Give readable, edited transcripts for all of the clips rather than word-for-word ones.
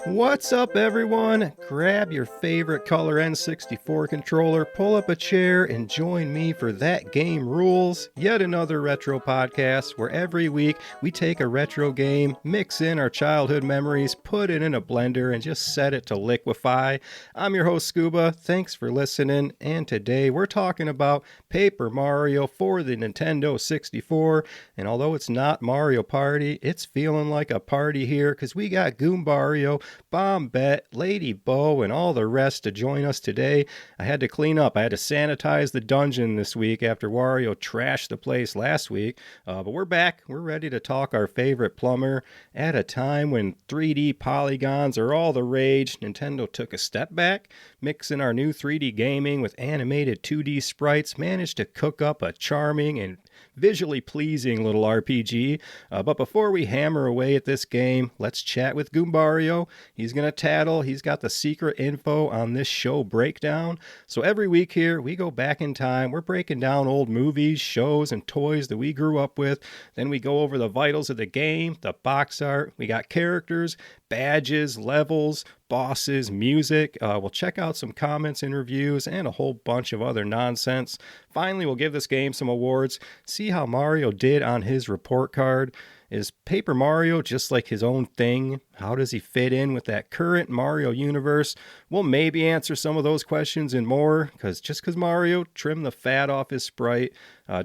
What's up, everyone? Grab your favorite color N64 controller, pull up a chair, and join me for That Game Rules, yet another retro podcast where every week we take a retro game, mix in our childhood memories, put it in a blender, and just set it to liquefy. I'm your host, Scuba. Thanks for listening, and today we're talking about Paper Mario for the Nintendo 64, and although it's not Mario Party, it's feeling like a party here because we got Goombario, Bombette, Lady Bo, and all the rest to join us today. I had to clean up. I had to sanitize the dungeon this week after Wario trashed the place last week. But we're back. We're ready to talk our favorite plumber. At a time when 3D polygons are all the rage, Nintendo took a step back, mixing our new 3D gaming with animated 2D sprites, managed to cook up a charming and visually pleasing little RPG. But before we hammer away at this game, let's chat with Goombario. He's going to tattle. He's got the secret info on this show breakdown. So every week here, we go back in time. We're breaking down old movies, shows, and toys that we grew up with. Then we go over the vitals of the game, the box art. We got characters, badges, levels, bosses, music. We'll check out some comments and reviews and a whole bunch of other nonsense. Finally, we'll give this game some awards, see how Mario did on his report card. Is Paper Mario just like his own thing? How does he fit in with that current Mario universe? We'll maybe answer some of those questions and more, because just because Mario trimmed the fat off his sprite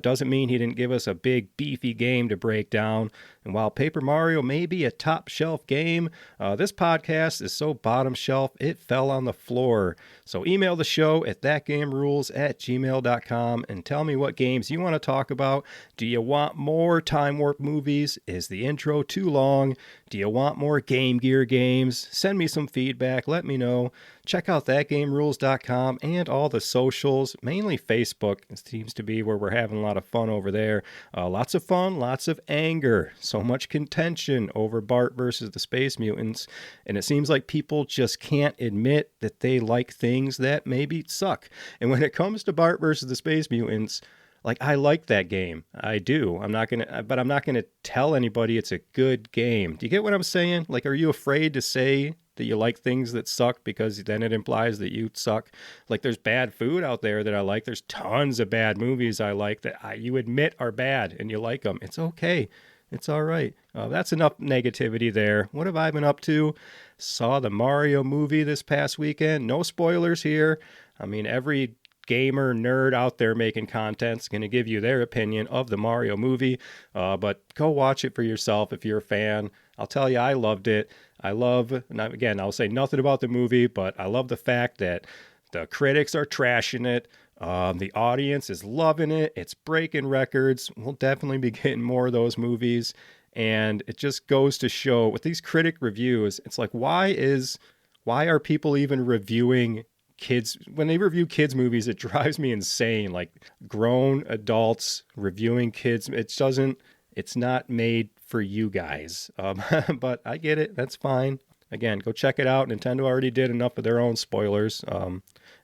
doesn't mean he didn't give us a big beefy game to break down. And while Paper Mario may be a top shelf game, this podcast is so bottom shelf it fell on the floor. So email the show at thatgamerules@gmail.com and tell me what games you want to talk about. Do you want more Time Warp movies? Is the intro too long? Do you want more Game Gear games? Send me some feedback. Let me know. Check out thatgamerules.com and all the socials, mainly Facebook. It seems to be where we're having a lot of fun over there. Lots of fun, lots of anger, so much contention over Bart versus the Space Mutants. And it seems like people just can't admit that they like things that maybe suck. And when it comes to Bart versus the Space Mutants, like, I like that game. I do. I'm not going to tell anybody it's a good game. Do you get what I'm saying? Like, are you afraid to say that you like things that suck because then it implies that you suck? Like, there's bad food out there that I like. There's tons of bad movies I like that you admit are bad and you like them. It's okay. It's all right. That's enough negativity there. What have I been up to? Saw the Mario movie this past weekend. No spoilers here. I mean, every gamer nerd out there making content's going to give you their opinion of the Mario movie, but go watch it for yourself if you're a fan. I'll tell you, I loved it. Again, I'll say nothing about the movie, but I love the fact that the critics are trashing it. The audience is loving it. It's breaking records. We'll definitely be getting more of those movies. And it just goes to show with these critic reviews, it's like, why are people even reviewing kids? When they review kids movies, it drives me insane. Like, grown adults reviewing kids, it's not made for you guys. But I get it. That's fine. Again, go check it out. Nintendo already did enough of their own spoilers.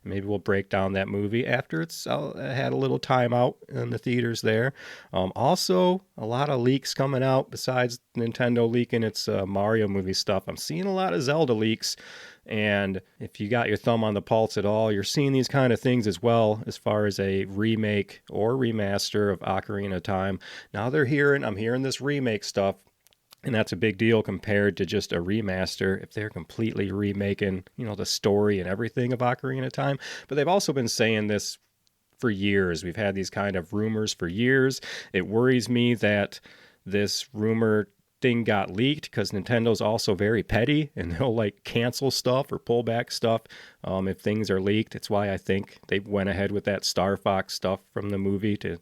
Maybe we'll break down that movie after it's had a little time out in the theaters there. Also, a lot of leaks coming out besides Nintendo leaking its Mario movie stuff. I'm seeing a lot of Zelda leaks. And if you got your thumb on the pulse at all, you're seeing these kind of things as well as far as a remake or remaster of Ocarina of Time. Now I'm hearing this remake stuff. And that's a big deal compared to just a remaster if they're completely remaking, the story and everything of Ocarina of Time. But they've also been saying this for years. We've had these kind of rumors for years. It worries me that this rumor thing got leaked because Nintendo's also very petty and they'll cancel stuff or pull back stuff if things are leaked. It's why I think they went ahead with that Star Fox stuff from the movie to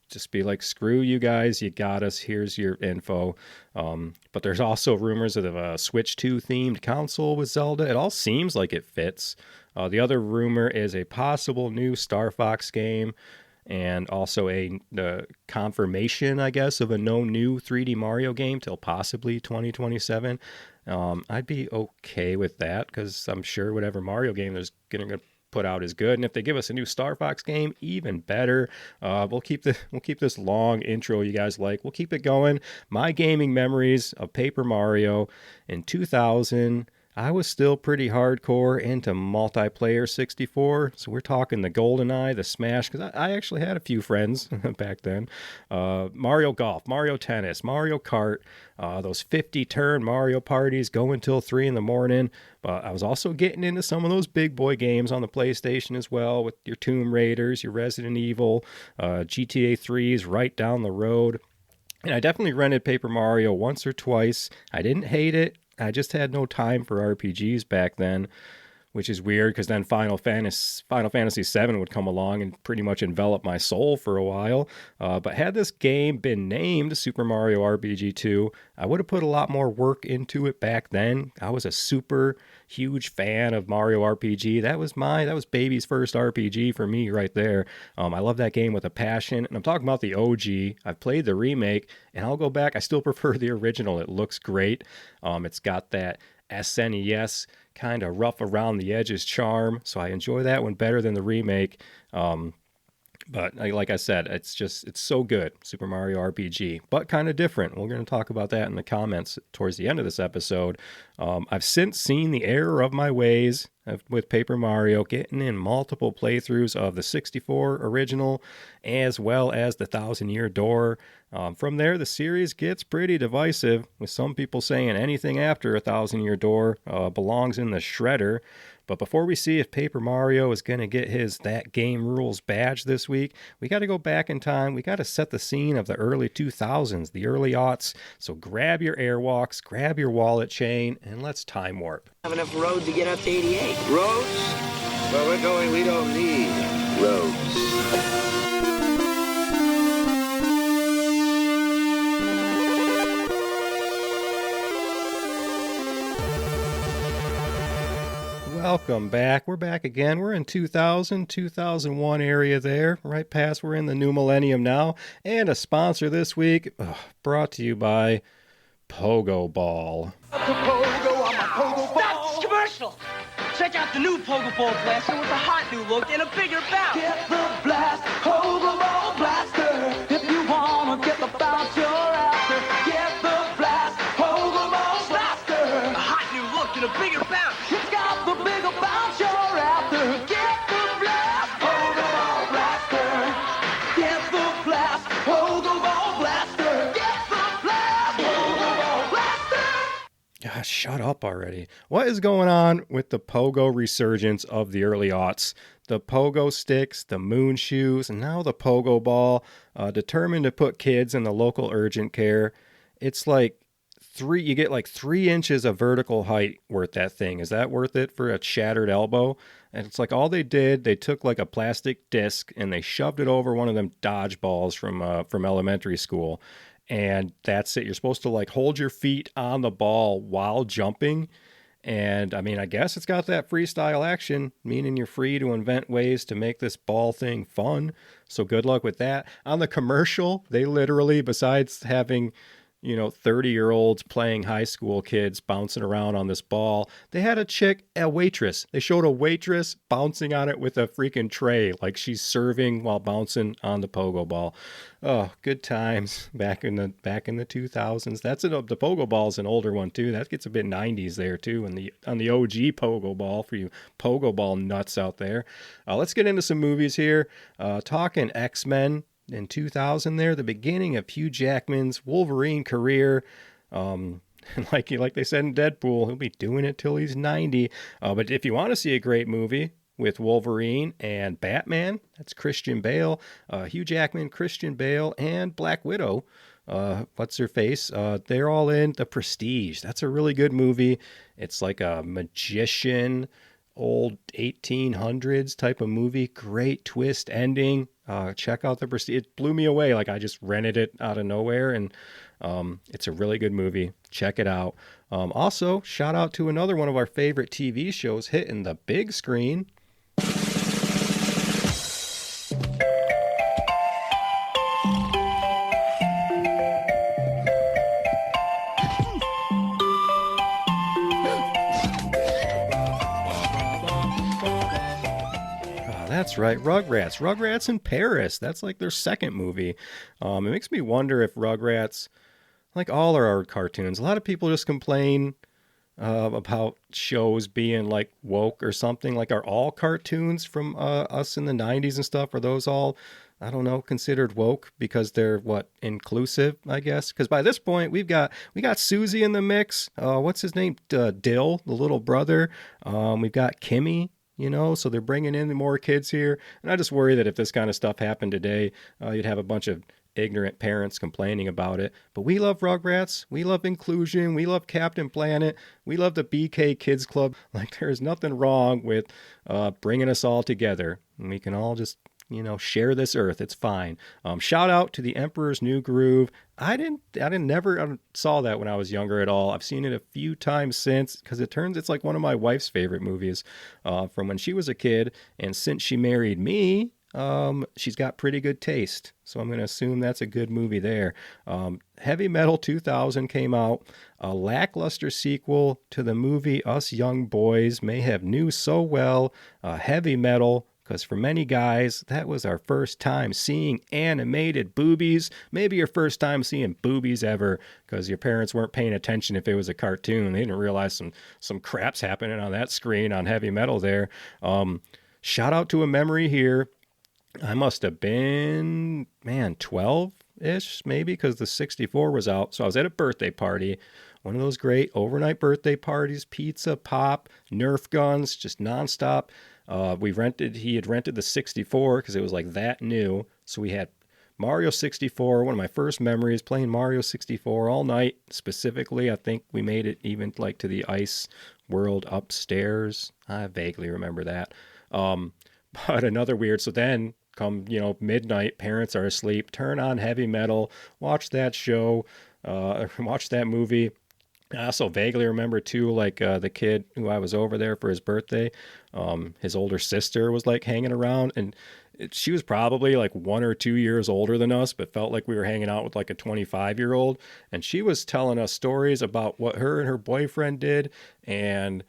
just be like, screw you guys, you got us, here's your info. But there's also rumors of a Switch 2 themed console with Zelda. It all seems like it fits. The other rumor is a possible new Star Fox game. and also the confirmation, I guess, of a no new 3D Mario game till possibly 2027. I'd be okay with that because I'm sure whatever Mario game there's going to put out is good, and if they give us a new Star Fox game, even better. We'll keep this long intro you guys like. We'll keep it going. My gaming memories of Paper Mario in 2000. I was still pretty hardcore into multiplayer 64, so we're talking the GoldenEye, the Smash, because I actually had a few friends back then. Mario Golf, Mario Tennis, Mario Kart, those 50-turn Mario parties going till 3 in the morning. But I was also getting into some of those big boy games on the PlayStation as well, with your Tomb Raiders, your Resident Evil, GTA 3s right down the road. And I definitely rented Paper Mario once or twice. I didn't hate it. I just had no time for RPGs back then, which is weird because then Final Fantasy VII would come along and pretty much envelop my soul for a while. But had this game been named Super Mario RPG 2, I would have put a lot more work into it back then. I was a super huge fan of Mario RPG. That was baby's first RPG for me right there. I love that game with a passion, and I'm talking about the OG. I've played the remake, and I'll go back. I still prefer the original. It looks great. It's got that SNES kind of rough around the edges charm, so I enjoy that one better than the remake. But like I said, it's so good, Super Mario RPG, but kind of different. We're going to talk about that in the comments towards the end of this episode. I've since seen the error of my ways with Paper Mario, getting in multiple playthroughs of the 64 original, as well as the 1,000-Year Door. From there, the series gets pretty divisive, with some people saying anything after 1,000-Year Door belongs in the shredder. But before we see if Paper Mario is going to get his That Game Rules badge this week, we got to go back in time. We got to set the scene of the early 2000s, the early aughts. So grab your airwalks, grab your wallet chain, and let's time warp. Have enough road to get up to 88. Roads? Where we're going, we don't need roads. Welcome back. We're back again. We're in 2000, 2001 area there, right past we're in the new millennium now. And a sponsor this week, brought to you by Pogo Ball. Stop this commercial! Check out the new Pogo Ball Blaster with a hot new look and a bigger bounce. Get the blast, Pogo Ball Blaster. If you wanna get the bounce you're after, get the blast, Pogo Ball Blaster. A hot new look and a bigger bounce. It's got the bigger bounce you're after. Get the blast, Pogo Ball Blaster. Get the blast, Pogo Ball Blaster. Get the blast, Pogo Ball Blaster. God, shut up already. What is going on with the Pogo resurgence of the early aughts? The Pogo sticks, the moon shoes, and now the Pogo Ball, determined to put kids in the local urgent care. It's like you get like 3 inches of vertical height worth that thing. Is that worth it for a shattered elbow? And it's like all they did, they took like a plastic disc and they shoved it over one of them dodgeballs from elementary school. And that's it. You're supposed to like hold your feet on the ball while jumping. And I mean, I guess it's got that freestyle action, meaning you're free to invent ways to make this ball thing fun. So good luck with that. On the commercial, they literally, besides having 30-year-olds playing high school kids bouncing around on this ball, they had a waitress. They showed a waitress bouncing on it with a freaking tray, like she's serving while bouncing on the Pogo Ball. Oh, good times back in the 2000s. The Pogo Ball's an older one too. That gets a bit 90s there too, on the OG Pogo Ball for you Pogo Ball nuts out there. Let's get into some movies here. Talking X-Men. In 2000 there, the beginning of Hugh Jackman's Wolverine career. And like they said in Deadpool, he'll be doing it till he's 90. But if you want to see a great movie with Wolverine and Batman, that's Christian Bale, Hugh Jackman, Christian Bale, and Black Widow. What's her face? They're all in The Prestige. That's a really good movie. It's like a magician, old 1800s type of movie. Great twist ending. Check out The Prestige. It blew me away. Like I just rented it out of nowhere, and it's a really good movie. Check it out. Also, shout out to another one of our favorite TV shows hitting the big screen. That's right, Rugrats. Rugrats in Paris. That's like their second movie. It makes me wonder if Rugrats, like all our cartoons, a lot of people just complain about shows being like woke or something. Like, are all cartoons from us in the 90s and stuff, are those all, I don't know, considered woke because they're what, inclusive, I guess? Because by this point we got Susie in the mix. What's his name? Dill, the little brother. We've got Kimmy. So they're bringing in more kids here. And I just worry that if this kind of stuff happened today, you'd have a bunch of ignorant parents complaining about it. But we love Rugrats. We love inclusion. We love Captain Planet. We love the BK Kids Club. Like, there's nothing wrong with bringing us all together. And we can all just, share this earth. It's fine. Shout out to The Emperor's New Groove. I never saw that when I was younger at all. I've seen it a few times since, because it's like one of my wife's favorite movies from when she was a kid. And since she married me, she's got pretty good taste. So I'm going to assume that's a good movie there. Heavy Metal 2000 came out, a lackluster sequel to the movie us young boys may have knew so well, Heavy Metal. Because for many guys, that was our first time seeing animated boobies. Maybe your first time seeing boobies ever, because your parents weren't paying attention if it was a cartoon. They didn't realize some crap's happening on that screen on Heavy Metal there. Shout out to a memory here. I must have been, 12-ish maybe, because the 64 was out. So I was at a birthday party. One of those great overnight birthday parties, pizza, pop, Nerf guns, just nonstop. He had rented the 64 because it was like that new. So we had Mario 64, one of my first memories, playing Mario 64 all night. Specifically, I think we made it even like to the ice world upstairs. I vaguely remember that. But another weird, so then come, midnight, parents are asleep, turn on Heavy Metal, watch that show, watch that movie. I also vaguely remember too, like the kid who I was over there for his birthday, his older sister was like hanging around, and she was probably like 1 or 2 years older than us, but felt like we were hanging out with like a 25-year-old. And she was telling us stories about what her and her boyfriend did. And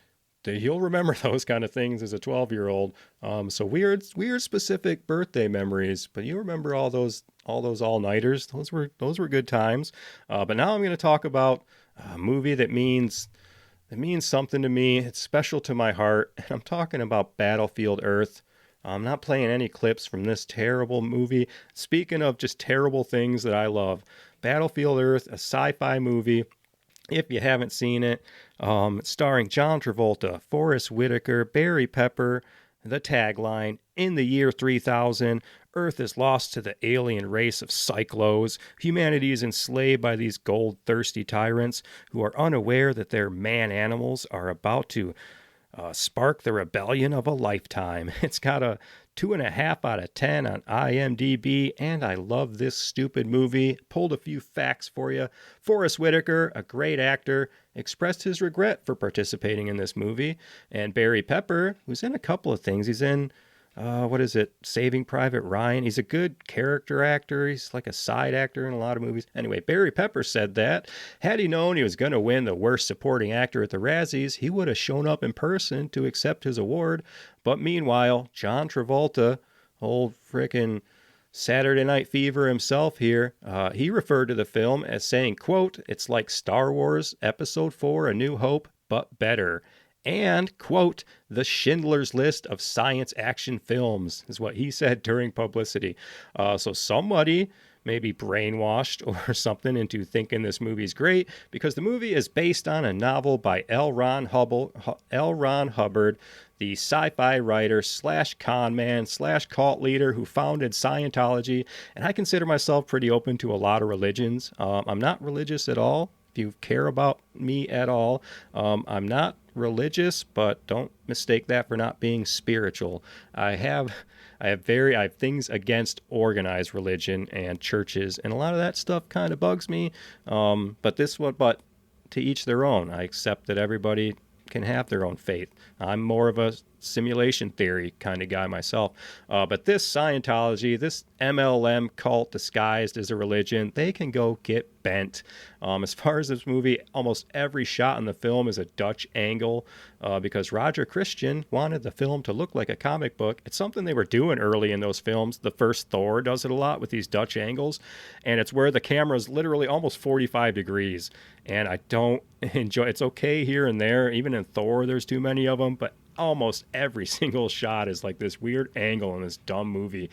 you'll remember those kind of things as a 12-year-old. So weird specific birthday memories, but you remember all those all-nighters. Those were good times. But now I'm going to talk about a movie that means something to me. It's special to my heart. And I'm talking about Battlefield Earth. I'm not playing any clips from this terrible movie. Speaking of just terrible things that I love, Battlefield Earth, a sci-fi movie. If you haven't seen it, starring John Travolta, Forrest Whitaker, Barry Pepper. The tagline, in the year 3000, Earth is lost to the alien race of Cyclos. Humanity is enslaved by these gold-thirsty tyrants who are unaware that their man-animals are about to spark the rebellion of a lifetime. It's got a 2.5 out of 10 on IMDb, and I love this stupid movie. Pulled a few facts for you. Forrest Whitaker, a great actor, expressed his regret for participating in this movie. And Barry Pepper, who's in a couple of things. He's in, Saving Private Ryan. He's a good character actor. He's like a side actor in a lot of movies. Anyway, Barry Pepper said that had he known he was going to win the worst supporting actor at the Razzies, he would have shown up in person to accept his award. But meanwhile, John Travolta, old frickin' Saturday Night Fever himself here, he referred to the film as saying, quote, "It's like Star Wars Episode 4, A New Hope, but better." And, quote, "the Schindler's List of science action films," is what he said during publicity. So somebody maybe brainwashed or something into thinking this movie's great, because the movie is based on a novel by L. Ron Hubbard, the sci-fi writer / con man / cult leader who founded Scientology. And I consider myself pretty open to a lot of religions. I'm not religious at all. If you care about me at all, I'm not religious, but don't mistake that for not being spiritual. I have things against organized religion and churches, and a lot of that stuff kind of bugs me. But to each their own. I accept that everybody can have their own faith. I'm more of a simulation theory kind of guy myself. But this Scientology, this MLM cult disguised as a religion, they can go get bent. As far as this movie, almost every shot in the film is a Dutch angle because Roger Christian wanted the film to look like a comic book. It's something they were doing early in those films. The first Thor does it a lot with these Dutch angles, and it's where the camera's literally almost 45 degrees. And I don't enjoy it's okay here and there. Even in Thor, there's too many of them, but almost every single shot is like this weird angle in this dumb movie.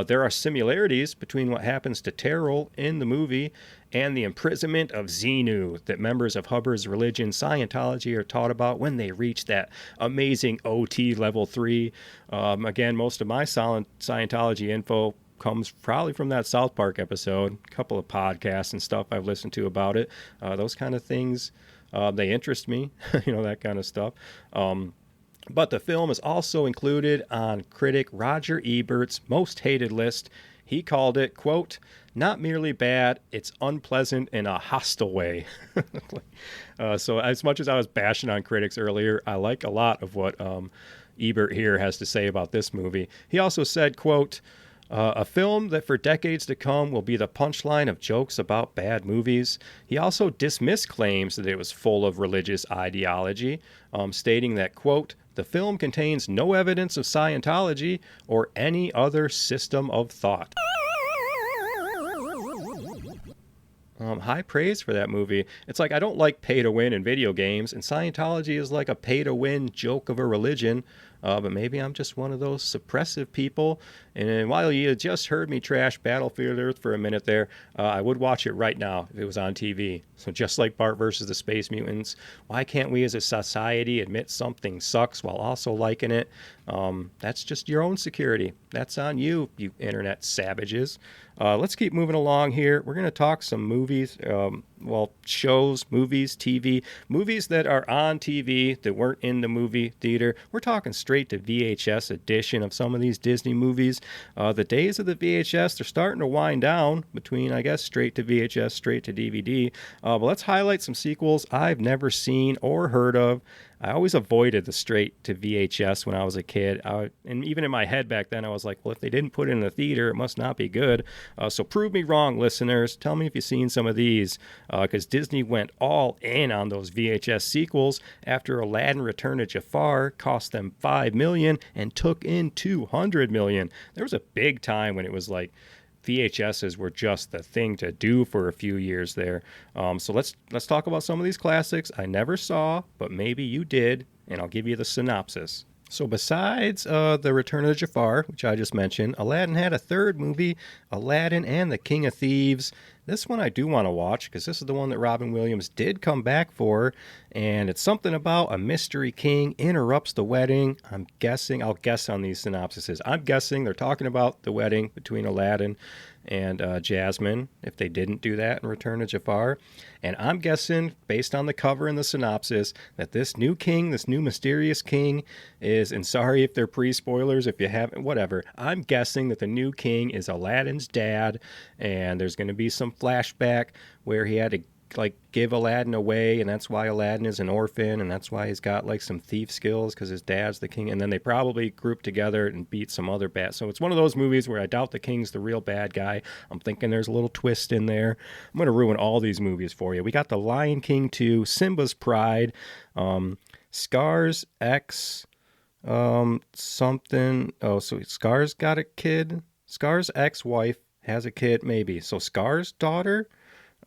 There are similarities between what happens to Terrell in the movie and the imprisonment of Xenu that members of Hubbard's religion, Scientology, are taught about when they reach that amazing OT level 3. Again, most of my Scientology info comes probably from that South Park episode, a couple of podcasts and stuff I've listened to about it. Those kind of things, they interest me, that kind of stuff. But the film is also included on critic Roger Ebert's most hated list. He called it, quote, not merely bad, it's unpleasant in a hostile way. So as much as I was bashing on critics earlier, I like a lot of what Ebert here has to say about this movie. He also said, quote, a film that for decades to come will be the punchline of jokes about bad movies. He also dismissed claims that it was full of religious ideology, stating that, quote, the film contains no evidence of Scientology or any other system of thought. High praise for that movie. It's like I don't like pay to win in video games, and Scientology is like a pay to win joke of a religion. But maybe I'm just one of those suppressive people. And while you just heard me trash Battlefield Earth for a minute there, I would watch it right now if it was on TV. So just like Bart versus the Space Mutants, why can't we as a society admit something sucks while also liking it? That's just your own security. That's on you, you internet savages. Let's keep moving along here. We're going to talk some movies, shows, movies, TV, movies that are on TV that weren't in the movie theater. We're talking straight to VHS edition of some of these Disney movies. The days of the VHS, they're starting to wind down between, I guess, straight to VHS, straight to DVD. But let's highlight some sequels I've never seen or heard of. I always avoided the straight to VHS when I was a kid. And even in my head back then, I was like, well, if they didn't put it in the theater, it must not be good. So prove me wrong, listeners. Tell me if you've seen some of these. Because Disney went all in on those VHS sequels after Aladdin Return to Jafar cost them $5 million and took in $200 million. There was a big time when it was like VHSs were just the thing to do for a few years there. So let's talk about some of these classics I never saw, but maybe you did, and I'll give you the synopsis. So besides the Return of Jafar, which I just mentioned, Aladdin had a third movie, Aladdin and the King of Thieves. This one I do want to watch because this is the one that Robin Williams did come back for, and it's something about a mystery king interrupts the wedding. I'll guess on these synopsises. I'm guessing they're talking about the wedding between Aladdin and Jasmine, if they didn't do that in Return of Jafar. And I'm guessing, based on the cover and the synopsis, that this new king, this new mysterious king is, and sorry if they're pre-spoilers, if you haven't, whatever, I'm guessing that the new king is Aladdin's dad, and there's going to be some flashback where he had to give Aladdin away, and that's why Aladdin is an orphan, and that's why he's got some thief skills, because his dad's the king. And then they probably group together and beat some other bad. So it's one of those movies where I doubt the king's the real bad guy. I'm thinking there's a little twist in there. I'm going to ruin all these movies for you. We got The Lion King 2, Simba's Pride, Scar's X, something. Oh, so Scar's got a kid. Scar's ex-wife has a kid, maybe. So Scar's daughter.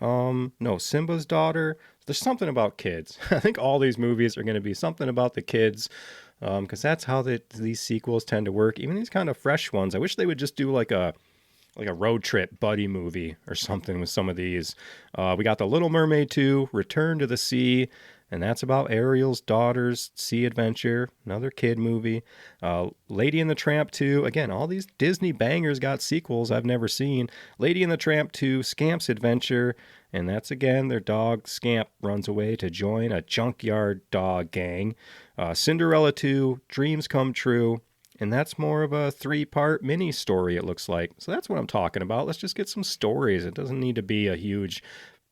No, Simba's daughter. There's something about kids. I think all these movies are going to be something about the kids, because that's how these sequels tend to work. Even these kind of fresh ones. I wish they would just do like a road trip buddy movie or something with some of these. We got The Little Mermaid 2, Return to the Sea, and that's about Ariel's daughter's sea adventure, another kid movie. Lady and the Tramp 2, again, all these Disney bangers got sequels I've never seen. Lady and the Tramp 2, Scamp's Adventure, and that's again their dog Scamp runs away to join a junkyard dog gang. Cinderella 2, Dreams Come True, and that's more of a 3-part mini story, it looks like. So that's what I'm talking about. Let's just get some stories. It doesn't need to be a huge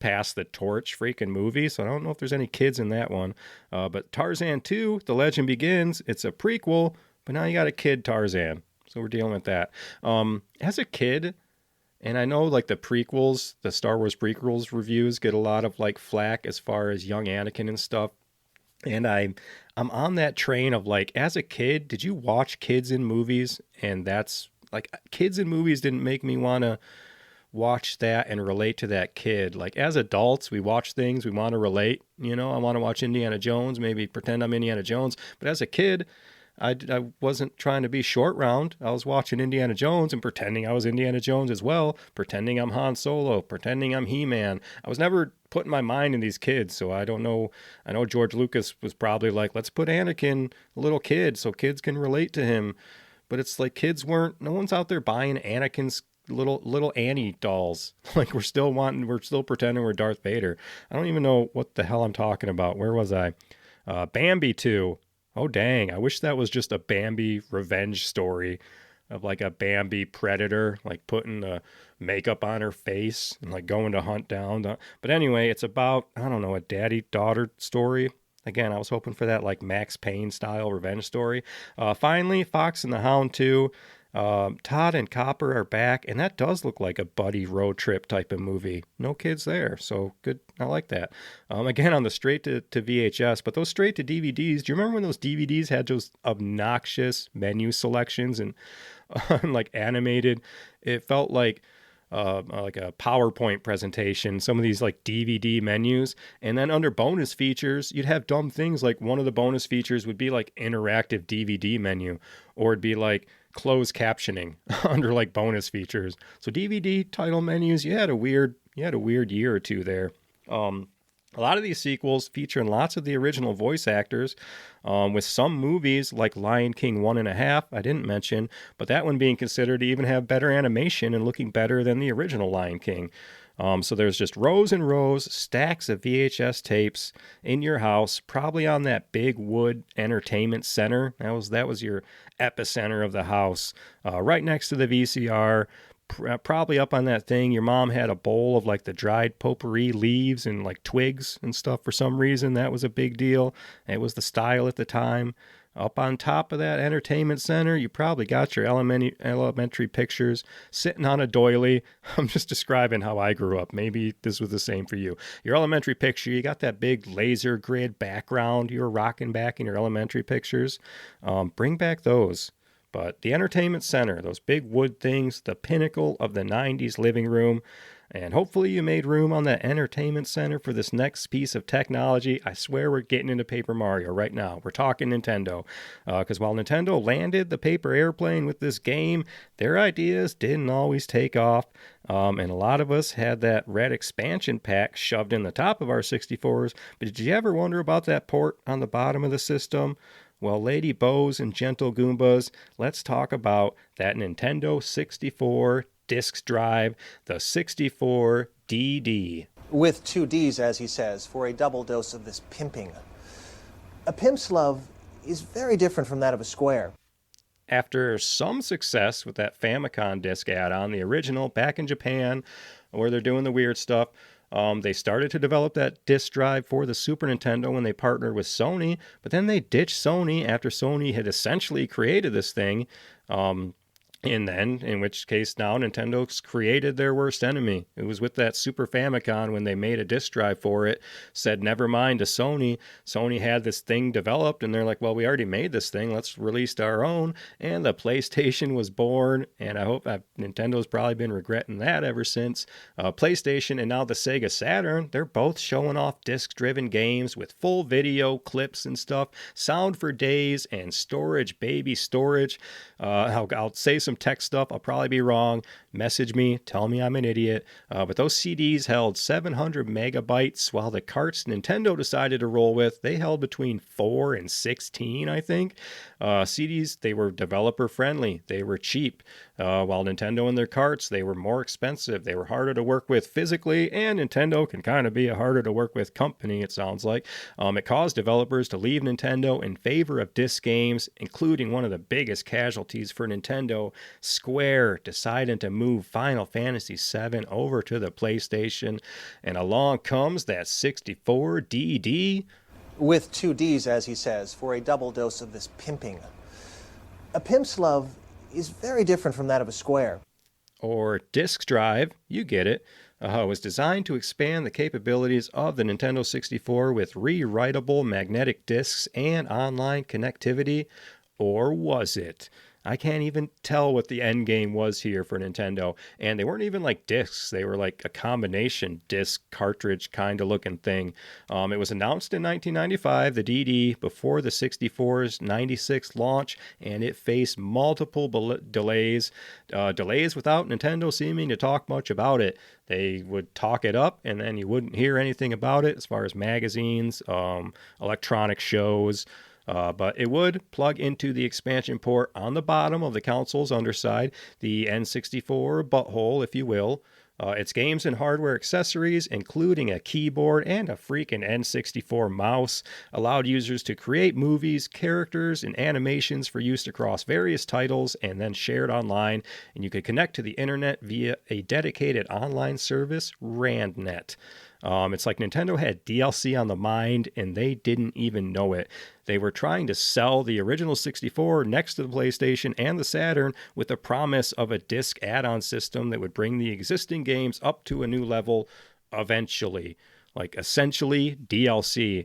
pass the torch freaking movie. So I don't know if there's any kids in that one. But Tarzan 2, The Legend Begins, it's a prequel, but now you got a kid Tarzan. So we're dealing with that. As a kid, and I know like the prequels, the Star Wars prequels reviews get a lot of like flack as far as young Anakin and stuff. And I'm on that train of like, as a kid, did you watch kids in movies? And that's like, kids in movies didn't make me want to watch that and relate to that kid. Like as adults, we watch things, we want to relate. You know, I want to watch Indiana Jones, maybe pretend I'm Indiana Jones. But as a kid, I wasn't trying to be short round. I was watching Indiana Jones and pretending I was Indiana Jones as well, pretending I'm Han Solo, pretending I'm He-Man. I was never putting my mind in these kids, so I don't know. I know George Lucas was probably like, let's put Anakin a little kid so kids can relate to him. But it's like no one's out there buying Anakin's little Annie dolls. Like we're still pretending we're Darth Vader. I don't even know what the hell I'm talking about. Where was I? Bambi 2. Oh, dang. I wish that was just a Bambi revenge story of like a Bambi predator, like putting the makeup on her face and like going to hunt down. But anyway, it's about, I don't know, a daddy-daughter story. Again, I was hoping for that like Max Payne style revenge story. Finally, Fox and the Hound 2. Todd and Copper are back, and that does look like a buddy road trip type of movie. No kids there, so good. I like that. Again, on the straight to VHS, but those straight to DVDs. Do you remember when those DVDs had those obnoxious menu selections and like animated? It felt like a PowerPoint presentation, some of these like DVD menus. And then under bonus features, you'd have dumb things like one of the bonus features would be like interactive DVD menu, or it'd be like closed captioning under like bonus features. So DVD title menus, you had a weird year or two there. A lot of these sequels featuring lots of the original voice actors, with some movies like Lion King 1.5, I didn't mention, but that one being considered to even have better animation and looking better than the original Lion King. So there's just rows and rows, stacks of VHS tapes in your house, probably on that big wood entertainment center. That was your epicenter of the house, right next to the VCR. Probably up on that thing. Your mom had a bowl of like the dried potpourri leaves and like twigs and stuff for some reason. That was a big deal. It was the style at the time. Up on top of that entertainment center, you probably got your elementary pictures sitting on a doily. I'm just describing how I grew up. Maybe this was the same for you. Your elementary picture, you got that big laser grid background you were rocking back in your elementary pictures. Bring back those. But the entertainment center, those big wood things, the pinnacle of the 90s living room. And hopefully you made room on that entertainment center for this next piece of technology. I swear we're getting into Paper Mario right now. We're talking Nintendo. Because while Nintendo landed the paper airplane with this game, their ideas didn't always take off. And a lot of us had that red expansion pack shoved in the top of our 64s. But did you ever wonder about that port on the bottom of the system? Well, Lady Bows and Gentle Goombas, let's talk about that Nintendo 64 disk drive, the 64DD. With 2 Ds, as he says, for a double dose of this pimping. A pimp's love is very different from that of a square. After some success with that Famicom disc add-on, the original, back in Japan, where they're doing the weird stuff, they started to develop that disc drive for the Super Nintendo when they partnered with Sony, but then they ditched Sony after Sony had essentially created this thing. And then, in which case now Nintendo's created their worst enemy. It was with that Super Famicom when they made a disc drive for it, said never mind to Sony. Sony had this thing developed and they're like, well, we already made this thing. Let's release our own. And the PlayStation was born. And I hope Nintendo's probably been regretting that ever since. PlayStation and now the Sega Saturn, they're both showing off disc-driven games with full video clips and stuff, sound for days, and storage, baby storage. I'll say some tech stuff. I'll probably be wrong. Message me. Tell me I'm an idiot. But those CDs held 700 megabytes, while the carts Nintendo decided to roll with, they held between 4 and 16, I think. CDs, they were developer friendly. They were cheap. While Nintendo and their carts, they were more expensive. They were harder to work with physically, and Nintendo can kind of be a harder to work with company, it sounds like. It caused developers to leave Nintendo in favor of disc games, including one of the biggest casualties for Nintendo. Square decided to move Final Fantasy VII over to the PlayStation, and along comes that 64DD. With 2 Ds, as he says, for a double dose of this pimping. A pimp's love is very different from that of a square. Or disk drive, you get it, was designed to expand the capabilities of the Nintendo 64 with rewritable magnetic discs and online connectivity. Or was it? I can't even tell what the end game was here for Nintendo. And they weren't even like discs. They were like a combination disc cartridge kind of looking thing. It was announced in 1995, the DD, before the 64's 96 launch, and it faced multiple delays. Delays without Nintendo seeming to talk much about it. They would talk it up, and then you wouldn't hear anything about it as far as magazines, electronic shows. But it would plug into the expansion port on the bottom of the console's underside, the N64 butthole, if you will. Its games and hardware accessories, including a keyboard and a freaking N64 mouse, allowed users to create movies, characters, and animations for use across various titles and then shared online. And you could connect to the internet via a dedicated online service, RandNet. It's like Nintendo had DLC on the mind and they didn't even know it. They were trying to sell the original 64 next to the PlayStation and the Saturn with the promise of a disc add-on system that would bring the existing games up to a new level eventually. Like essentially DLC.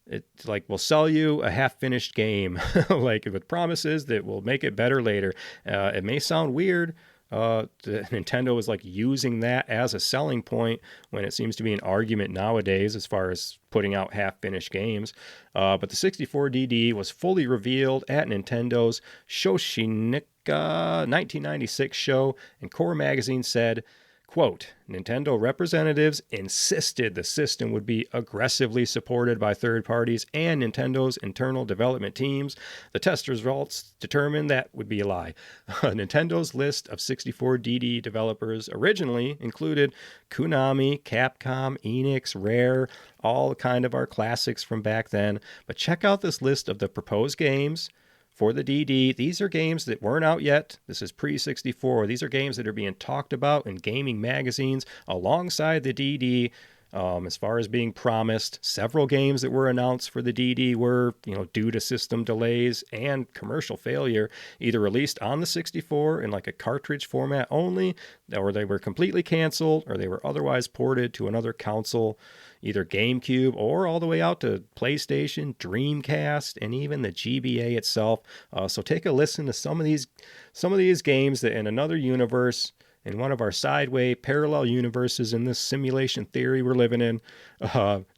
It's like, we'll sell you a half-finished game, like with promises that will make it better later. It may sound weird. Nintendo is like using that as a selling point when it seems to be an argument nowadays as far as putting out half-finished games. But the 64DD was fully revealed at Nintendo's Shoshinika 1996 show, and Core Magazine said, quote, Nintendo representatives insisted the system would be aggressively supported by third parties and Nintendo's internal development teams. The test results determined that would be a lie. Nintendo's list of 64DD developers originally included Konami, Capcom, Enix, Rare, all kind of our classics from back then. But check out this list of the proposed games for the DD. These are games that weren't out yet. This is pre-64. These are games that are being talked about in gaming magazines alongside the DD. As far as being promised, several games that were announced for the DD were, due to system delays and commercial failure, either released on the 64 in like a cartridge format only, or they were completely canceled, or they were otherwise ported to another console, either GameCube or all the way out to PlayStation, Dreamcast, and even the GBA itself. So take a listen to some of these games that in another universe, in one of our sideway parallel universes in this simulation theory we're living in,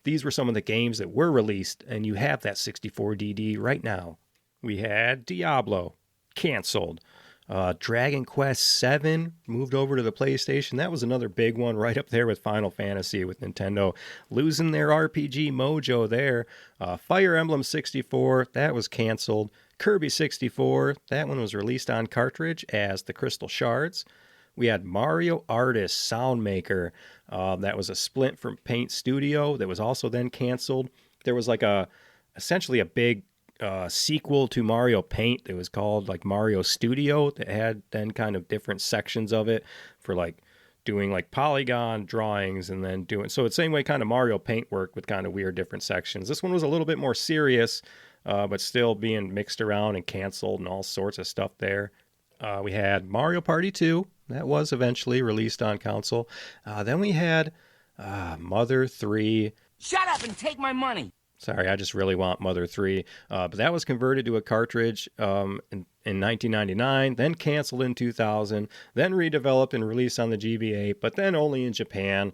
these were some of the games that were released, and you have that 64DD right now. We had Diablo, canceled. Dragon Quest VII moved over to the PlayStation. That was another big one, right up there with Final Fantasy, with Nintendo losing their RPG mojo there. Fire Emblem 64, that was canceled. Kirby 64, that one was released on cartridge as the Crystal Shards. We had Mario Artist Soundmaker. That was a splint from Paint Studio that was also then canceled. There was like essentially a big sequel to Mario Paint that was called like Mario Studio that had then kind of different sections of it for like doing like polygon drawings and then doing, so it's the same way kind of Mario Paint worked with kind of weird different sections. This one was a little bit more serious, but still being mixed around and canceled and all sorts of stuff there. We had Mario Party 2. That was eventually released on console. Then we had Mother 3. Shut up and take my money. Sorry, I just really want Mother 3. But that was converted to a cartridge in 1999, then canceled in 2000, then redeveloped and released on the GBA, but then only in Japan.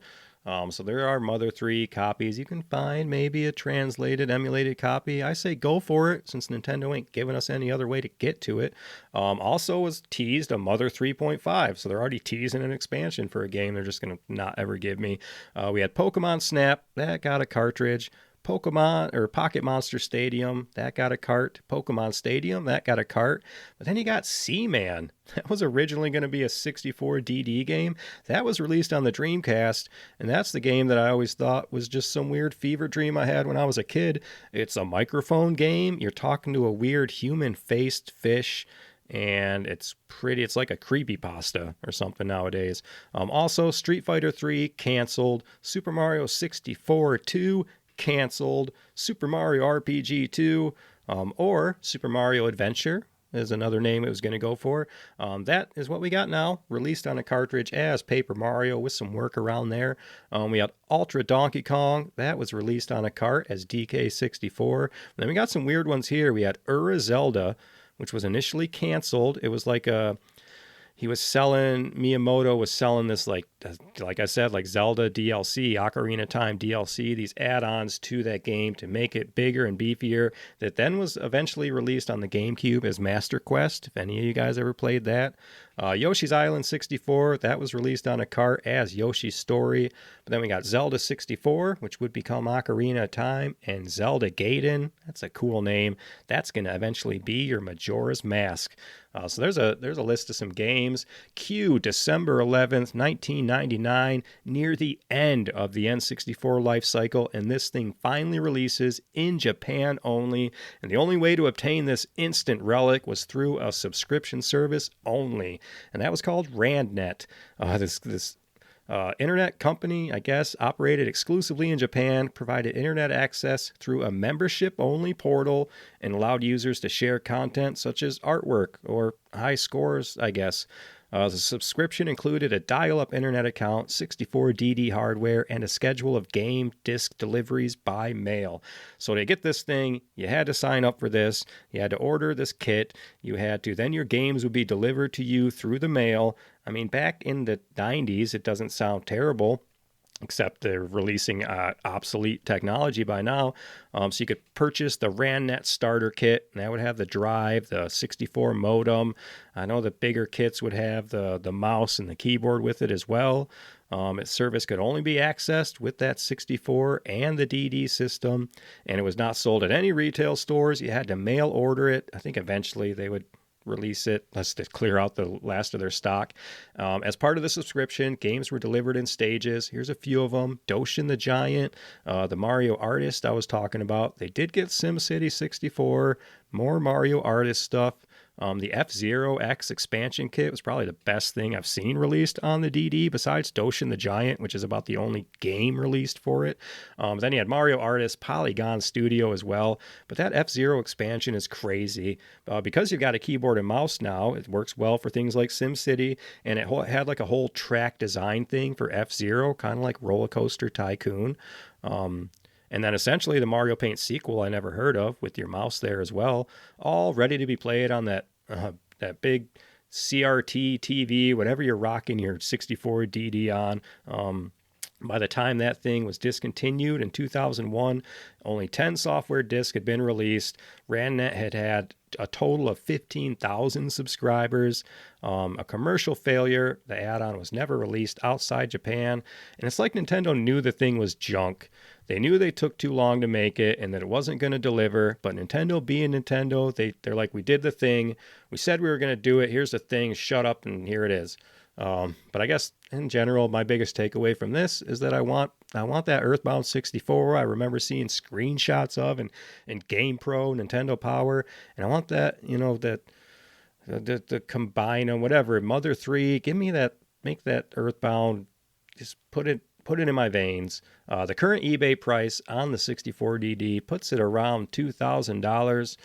So there are Mother 3 copies. You can find maybe a translated, emulated copy. I say go for it, since Nintendo ain't giving us any other way to get to it. Also was teased a Mother 3.5, so they're already teasing an expansion for a game they're just going to not ever give me. We had Pokemon Snap. That got a cartridge. Pokemon or Pocket Monster Stadium, that got a cart. Pokemon Stadium, that got a cart. But then you got Seaman. That was originally going to be a 64DD game. That was released on the Dreamcast, and that's the game that I always thought was just some weird fever dream I had when I was a kid. It's a microphone game. You're talking to a weird human-faced fish, and it's like a creepypasta or something nowadays. Also, Street Fighter 3 canceled, Super Mario 64 2 canceled, Super Mario RPG 2, or Super Mario Adventure is another name it was going to go for. That is what we got now, released on a cartridge as Paper Mario with some work around there. We had Ultra Donkey Kong. That was released on a cart as DK64. Then we got some weird ones here. We had Zelda, which was initially canceled. It was like Miyamoto was selling this like I said, like Zelda DLC, Ocarina of Time DLC, these add-ons to that game to make it bigger and beefier, that then was eventually released on the GameCube as Master Quest, if any of you guys ever played that. Yoshi's Island 64, that was released on a cart as Yoshi's Story. But then we got Zelda 64, which would become Ocarina of Time, and Zelda Gaiden. That's a cool name. That's going to eventually be your Majora's Mask. So there's a list of some games. Q, December 11th, 1999, near the end of the N64 life cycle, and this thing finally releases in Japan only. And the only way to obtain this instant relic was through a subscription service only, and that was called RandNet. This internet company, I guess, operated exclusively in Japan, provided internet access through a membership-only portal, and allowed users to share content such as artwork or high scores, I guess. The subscription included a dial-up internet account, 64DD hardware, and a schedule of game disc deliveries by mail. So to get this thing, you had to sign up for this. You had to order this kit. Then your games would be delivered to you through the mail. I mean, back in the 90s, it doesn't sound terrible, except they're releasing obsolete technology by now. So you could purchase the RandNet starter kit, and that would have the drive, the 64 modem. I know the bigger kits would have the mouse and the keyboard with it as well. Its service could only be accessed with that 64 and the DD system, and it was not sold at any retail stores. You had to mail order it. I think eventually they would release it, to clear out the last of their stock. As part of the subscription, games were delivered in stages. Here's a few of them. Doshin the Giant, the Mario Artist I was talking about. They did get SimCity 64, more Mario Artist stuff. The F-Zero X expansion kit was probably the best thing I've seen released on the DD, besides Doshin the Giant, which is about the only game released for it. Then you had Mario Artist Polygon Studio as well, but that F-Zero expansion is crazy. Because you've got a keyboard and mouse now, it works well for things like SimCity, and it had like a whole track design thing for F-Zero, kind of like Roller Coaster Tycoon. And then essentially the Mario Paint sequel I never heard of, with your mouse there as well, all ready to be played on that big CRT TV, whatever you're rocking your 64 DD on. By the time that thing was discontinued in 2001, only 10 software discs had been released. RandNet had a total of 15,000 subscribers. A commercial failure. The add-on was never released outside Japan. And it's like Nintendo knew the thing was junk. They knew they took too long to make it and that it wasn't going to deliver. But Nintendo being Nintendo, they're like, we did the thing. We said we were going to do it. Here's the thing. Shut up, and here it is. But I guess in general, my biggest takeaway from this is that I want that Earthbound 64. I remember seeing screenshots of in GamePro, Nintendo Power, and I want that, the combine and whatever, Mother 3. Give me that, make that Earthbound, just put it in my veins. The current eBay price on the 64DD puts it around $2,000.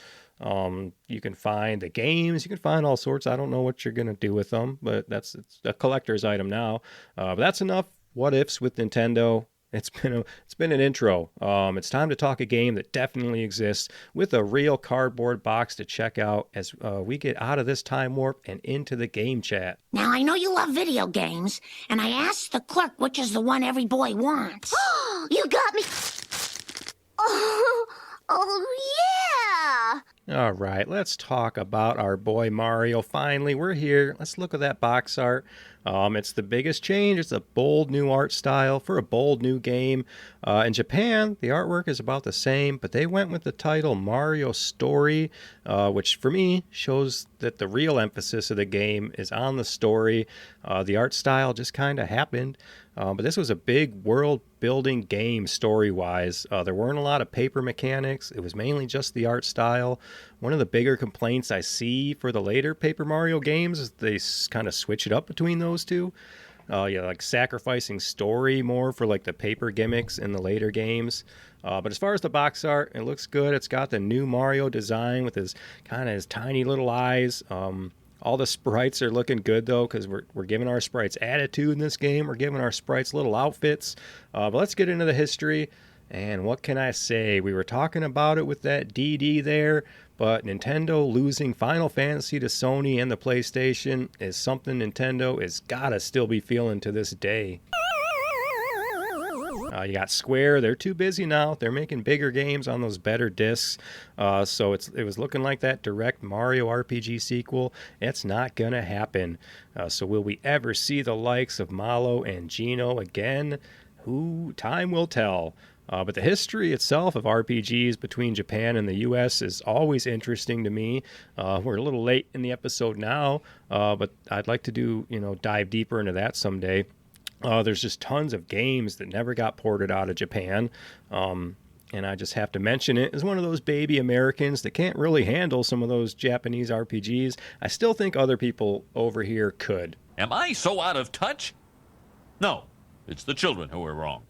You can find the games, you can find all sorts. I don't know what you're going to do with them, but it's a collector's item now. But that's enough what ifs with Nintendo. It's been an intro. It's time to talk a game that definitely exists with a real cardboard box to check out as we get out of this time warp and into the game chat. Now, I know you love video games, and I asked the clerk which is the one every boy wants. You got me. Oh, yeah. All right, let's talk about our boy Mario. Finally, we're here. Let's look at that box art. It's the biggest change. It's a bold new art style for a bold new game. In Japan, the artwork is about the same, but they went with the title Mario Story, which for me shows that the real emphasis of the game is on the story. The art style just kind of happened. But this was a big world-building game story-wise. There weren't a lot of paper mechanics. It was mainly just the art style. One of the bigger complaints I see for the later Paper Mario games is they kind of switch it up between those two. Like sacrificing story more for like the paper gimmicks in the later games. But as far as the box art, it looks good. It's got the new Mario design with his tiny little eyes. All the sprites are looking good, though, because we're giving our sprites attitude in this game. We're giving our sprites little outfits. But let's get into the history. And what can I say? We were talking about it with that DD there, but Nintendo losing Final Fantasy to Sony and the PlayStation is something Nintendo has got to still be feeling to this day. You got Square. They're too busy now. They're making bigger games on those better discs. So it was looking like that direct Mario RPG sequel. It's not going to happen. So will we ever see the likes of Malo and Gino again? Time will tell. But the history itself of RPGs between Japan and the U.S. is always interesting to me. We're a little late in the episode now, but I'd like to dive deeper into that someday. There's just tons of games that never got ported out of Japan. And I just have to mention it as one of those baby Americans that can't really handle some of those Japanese RPGs. I still think other people over here could. Am I so out of touch? No, it's the children who are wrong.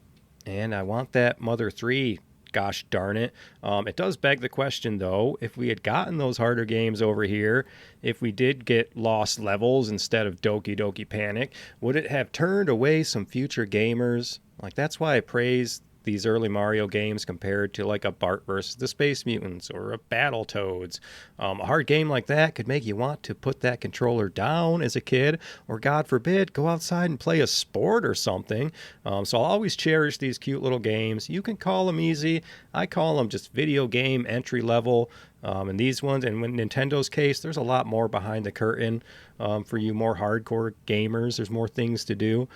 And I want that Mother 3. Gosh darn it. It does beg the question, though, if we had gotten those harder games over here, if we did get Lost Levels instead of Doki Doki Panic, would it have turned away some future gamers? Like, that's why I praise these early Mario games compared to like a Bart versus the Space Mutants or a Battletoads. A hard game like that could make you want to put that controller down as a kid, or God forbid, go outside and play a sport or something. So I'll always cherish these cute little games. You can call them easy. I call them just video game entry level. And these ones, and in Nintendo's case, there's a lot more behind the curtain for you more hardcore gamers. There's more things to do.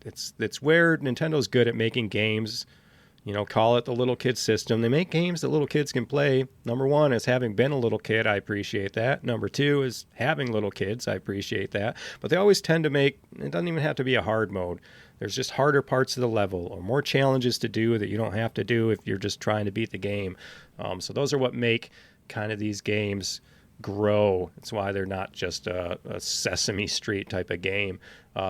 It's where Nintendo's good at making games, call it the little kid system. They make games that little kids can play. Number one is having been a little kid. I appreciate that. Number two is having little kids. I appreciate that. But they always tend to make, it doesn't even have to be a hard mode. There's just harder parts of the level or more challenges to do that you don't have to do if you're just trying to beat the game. So those are what make kind of these games grow. That's why they're not just a Sesame Street type of game.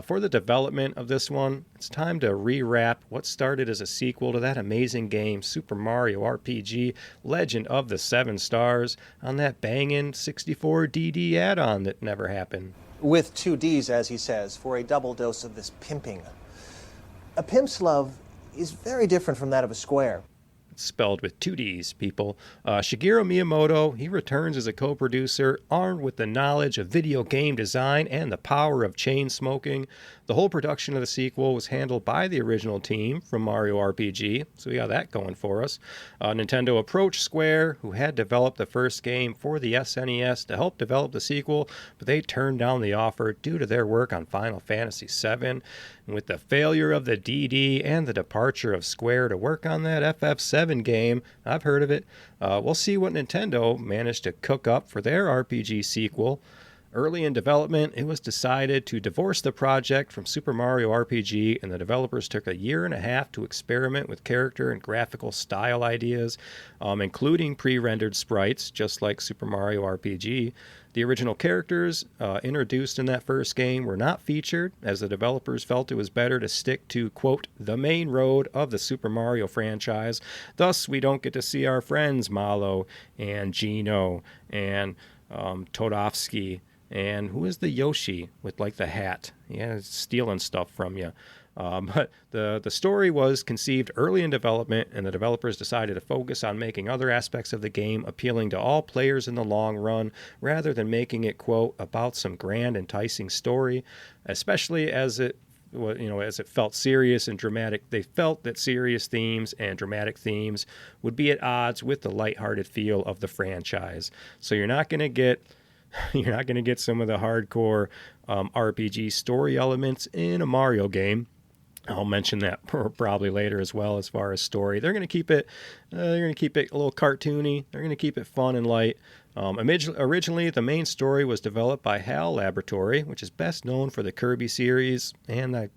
For the development of this one, it's time to rewrap what started as a sequel to that amazing game, Super Mario RPG Legend of the Seven Stars, on that bangin' 64 DD add-on that never happened. With 2 Ds, as he says, for a double dose of this pimping. A pimp's love is very different from that of a square. It's spelled with 2 Ds, people. Shigeru Miyamoto, he returns as a co-producer, armed with the knowledge of video game design and the power of chain smoking. The whole production of the sequel was handled by the original team from Mario RPG, so we got that going for us. Nintendo approached Square, who had developed the first game for the SNES, to help develop the sequel, but they turned down the offer due to their work on Final Fantasy VII. And with the failure of the DD and the departure of Square to work on that FF7 game, I've heard of it, we'll see what Nintendo managed to cook up for their RPG sequel. Early in development, it was decided to divorce the project from Super Mario RPG, and the developers took a year and a half to experiment with character and graphical style ideas, including pre-rendered sprites, just like Super Mario RPG. The original characters introduced in that first game were not featured, as the developers felt it was better to stick to, quote, the main road of the Super Mario franchise. Thus, we don't get to see our friends Malo and Gino and Todofsky. And who is the Yoshi with like the hat? Yeah, stealing stuff from you. But the story was conceived early in development, and the developers decided to focus on making other aspects of the game appealing to all players in the long run, rather than making it, quote, about some grand, enticing story, especially as it felt serious and dramatic. They felt that serious themes and dramatic themes would be at odds with the lighthearted feel of the franchise. So you're not going to get You're not going to get some of the hardcore RPG story elements in a Mario game. I'll mention that probably later as well. As far as story, they're going to keep it. They're going to keep it a little cartoony. They're going to keep it fun and light. Originally, the main story was developed by HAL Laboratory, which is best known for the Kirby series, and I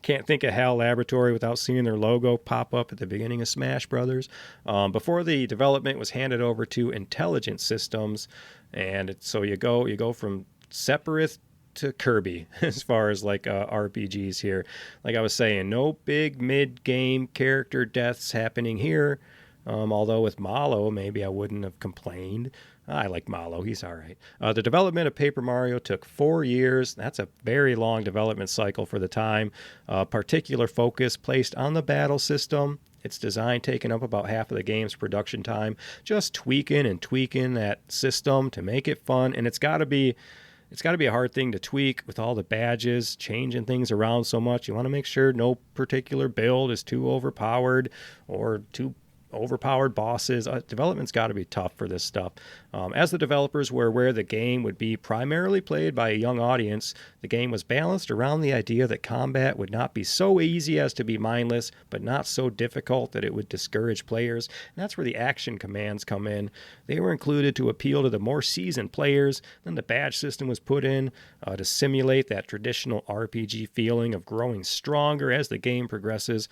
can't think of HAL Laboratory without seeing their logo pop up at the beginning of Smash Brothers. Before the development was handed over to Intelligent Systems, and so you go from Sephiroth to Kirby as far as like RPGs here. Like I was saying, no big mid-game character deaths happening here. Although with Malo, maybe I wouldn't have complained. I like Malo. He's all right. The development of Paper Mario took 4 years. That's a very long development cycle for the time. Particular focus placed on the battle system. Its design taking up about half of the game's production time. Just tweaking and tweaking that system to make it fun. And it's got to be a hard thing to tweak with all the badges, changing things around so much. You want to make sure no particular build is too overpowered or too overpowered bosses. Development's got to be tough for this stuff. As the developers were aware the game would be primarily played by a young audience, the game was balanced around the idea that combat would not be so easy as to be mindless, but not so difficult that it would discourage players. And that's where the action commands come in. They were included to appeal to the more seasoned players. Then the badge system was put in to simulate that traditional RPG feeling of growing stronger as the game progresses,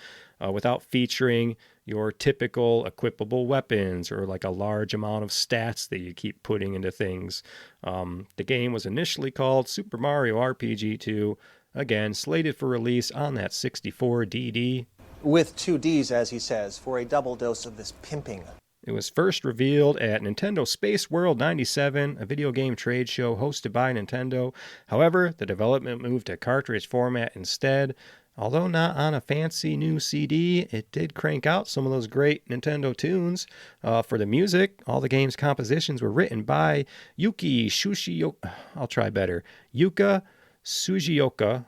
without featuring your typical equipable weapons or like a large amount of stats that you keep putting into things. The game was initially called Super Mario RPG 2, again slated for release on that 64 DD. With 2 Ds, as he says, for a double dose of this pimping. It was first revealed at Nintendo Space World 97, a video game trade show hosted by Nintendo. However, the development moved to cartridge format instead. Although not on a fancy new CD, it did crank out some of those great Nintendo tunes. For the music, all the game's compositions were written by Yuka Sugioka,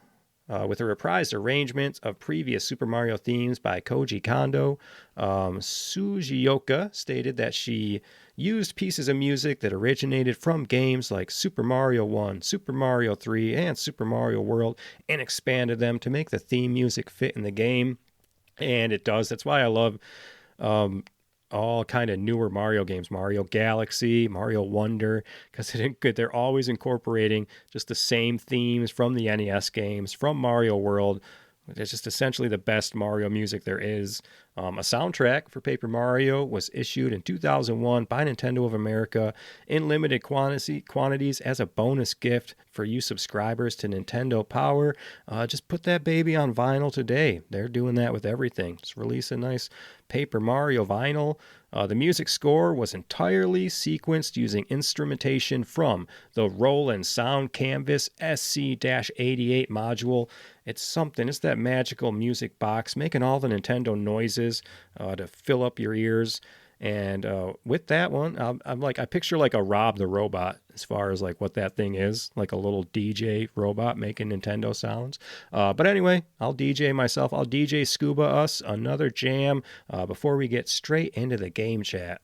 with a reprised arrangement of previous Super Mario themes by Koji Kondo. Sugioka stated that she used pieces of music that originated from games like Super Mario 1, Super Mario 3, and Super Mario World, and expanded them to make the theme music fit in the game. And it does. That's why I love all kind of newer Mario games, Mario Galaxy, Mario Wonder, because they're always incorporating just the same themes from the NES games, from Mario World. It's just essentially the best Mario music there is. A soundtrack for Paper Mario was issued in 2001 by Nintendo of America in limited quantities as a bonus gift for you subscribers to Nintendo Power. Just put that baby on vinyl today. They're doing that with everything. Just release a nice Paper Mario vinyl. The music score was entirely sequenced using instrumentation from the Roland Sound Canvas SC-88 module. It's something. It's that magical music box making all the Nintendo noises to fill up your ears. And with that one, I picture like a Rob the Robot as far as like what that thing is, like a little DJ robot making Nintendo sounds. But anyway, I'll DJ myself. I'll DJ Scuba us another jam before we get straight into the game chat.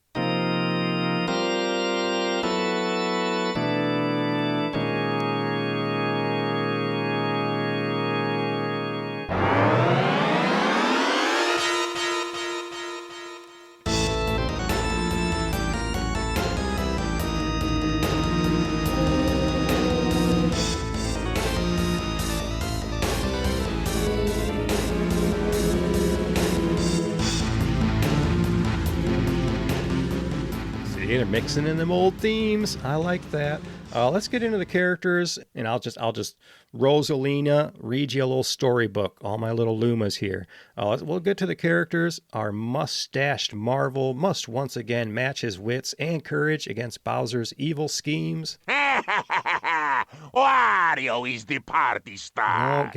They're mixing in them old themes. I like that. Let's get into the characters, and I'll just Rosalina read you a little storybook. All my little Lumas here. We'll get to the characters. Our mustached Marvel must once again match his wits and courage against Bowser's evil schemes. Wario is the party star.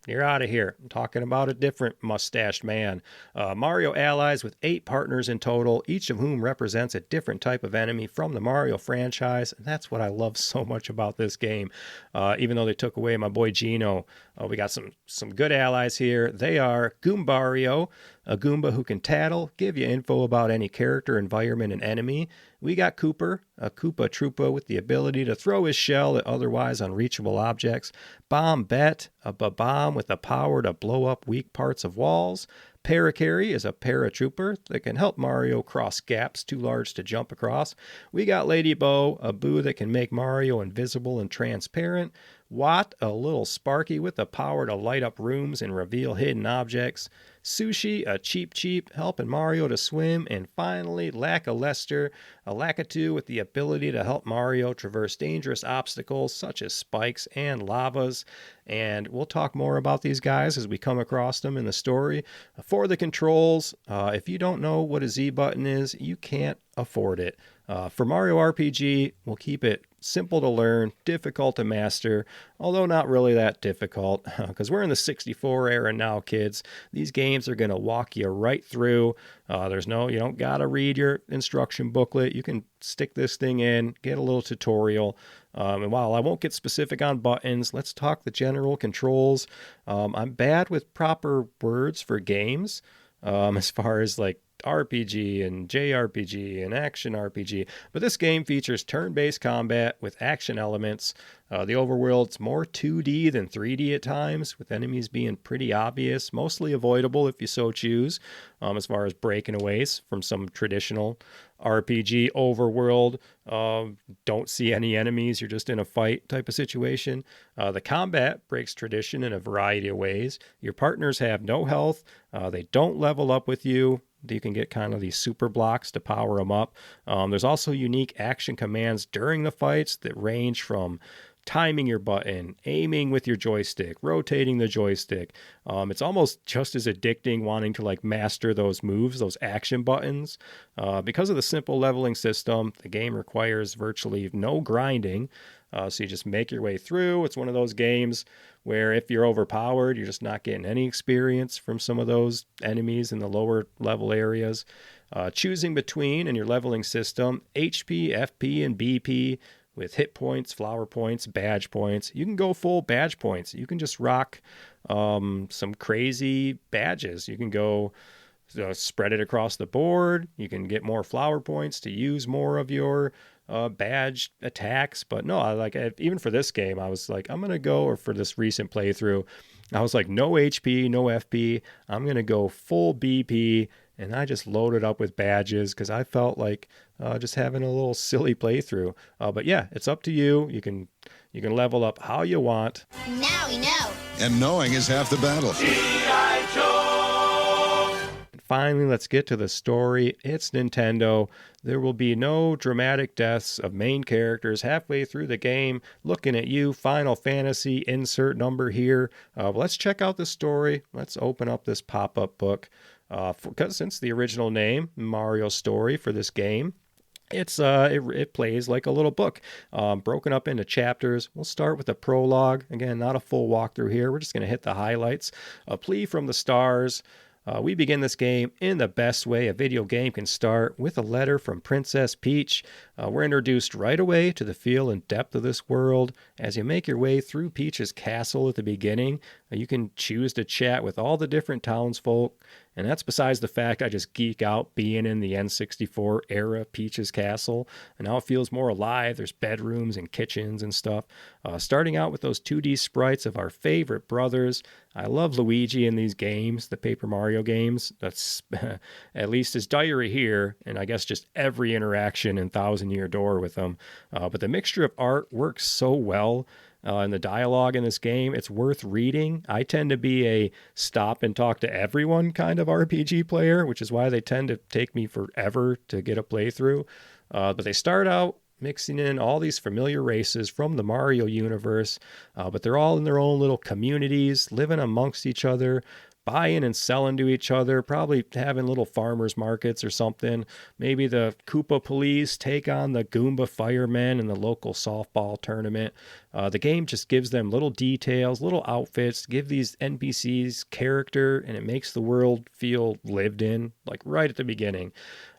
You're out of here. I'm talking about a different mustached man. Mario allies with 8 partners in total, each of whom represents a different type of enemy from the Mario franchise. And that's what I love so much about this game. Even though they took away my boy Gino, we got some good allies here. They are Goombario, a Goomba who can tattle, give you info about any character, environment, and enemy. We got Cooper, a Koopa Troopa with the ability to throw his shell at otherwise unreachable objects. Bombette, a Babomb with the power to blow up weak parts of walls. Paracarry is a paratrooper that can help Mario cross gaps too large to jump across. We got Lady Bo, a Boo that can make Mario invisible and transparent. Watt, a little Sparky with the power to light up rooms and reveal hidden objects. Sushi, a Cheep, helping Mario to swim. And finally, Lacka-Lester, a Lakitu with the ability to help Mario traverse dangerous obstacles such as spikes and lavas. And we'll talk more about these guys as we come across them in the story. For the controls, if you don't know what a Z button is, you can't afford it. For Mario RPG, we'll keep it simple to learn, difficult to master, although not really that difficult, because we're in the 64 era now, kids. These games are going to walk you right through. You don't got to read your instruction booklet. You can stick this thing in, get a little tutorial. And while I won't get specific on buttons, let's talk the general controls. I'm bad with proper words for games, as far as like RPG and JRPG and action RPG, but this game features turn-based combat with action elements. The overworld's more 2D than 3D at times, with enemies being pretty obvious, mostly avoidable if you so choose, as far as breaking away from some traditional RPG overworld. Don't see any enemies, you're just in a fight type of situation. The combat breaks tradition in a variety of ways. Your partners have no health, they don't level up with you. You can get kind of these super blocks to power them up. There's also unique action commands during the fights that range from timing your button, aiming with your joystick, rotating the joystick. It's almost just as addicting wanting to like master those moves, those action buttons. Because of the simple leveling system, the game requires virtually no grinding. So you just make your way through. It's one of those games where if you're overpowered, you're just not getting any experience from some of those enemies in the lower level areas. Choosing between in your leveling system, HP, FP, and BP with hit points, flower points, badge points. You can go full badge points. You can just rock some crazy badges. You can go spread it across the board. You can get more flower points to use more of your badge attacks. But no, even for this game, I was like, I'm going to go, or for this recent playthrough, I was like, no HP, no FP. I'm going to go full BP. And I just loaded up with badges because I felt like just having a little silly playthrough. But yeah, it's up to you. You can level up how you want. Now we know. And knowing is half the battle. And finally, let's get to the story. It's Nintendo. There will be no dramatic deaths of main characters halfway through the game. Looking at you, Final Fantasy, insert number here. Let's check out the story. Let's open up this pop-up book. Because since the original name, Mario Story, for this game, it plays like a little book, broken up into chapters. We'll start with a prologue. Again, not a full walkthrough here. We're just going to hit the highlights. A plea from the stars. We begin this game in the best way a video game can start, with a letter from Princess Peach. We're introduced right away to the feel and depth of this world. As you make your way through Peach's castle at the beginning, you can choose to chat with all the different townsfolk. And that's besides the fact I just geek out being in the N64 era Peach's Castle. And now it feels more alive. There's bedrooms and kitchens and stuff. Starting out with those 2D sprites of our favorite brothers. I love Luigi in these games, the Paper Mario games. That's at least his diary here. And I guess just every interaction in Thousand Year Door with him. But the mixture of art works so well. And the dialogue in this game, it's worth reading. I tend to be a stop and talk to everyone kind of RPG player, which is why they tend to take me forever to get a playthrough. But they start out mixing in all these familiar races from the Mario universe, but they're all in their own little communities, living amongst each other, buying and selling to each other, probably having little farmers markets or something. Maybe the Koopa police take on the Goomba firemen in the local softball tournament. The game just gives them little details, little outfits, give these NPCs character, and it makes the world feel lived in, like right at the beginning.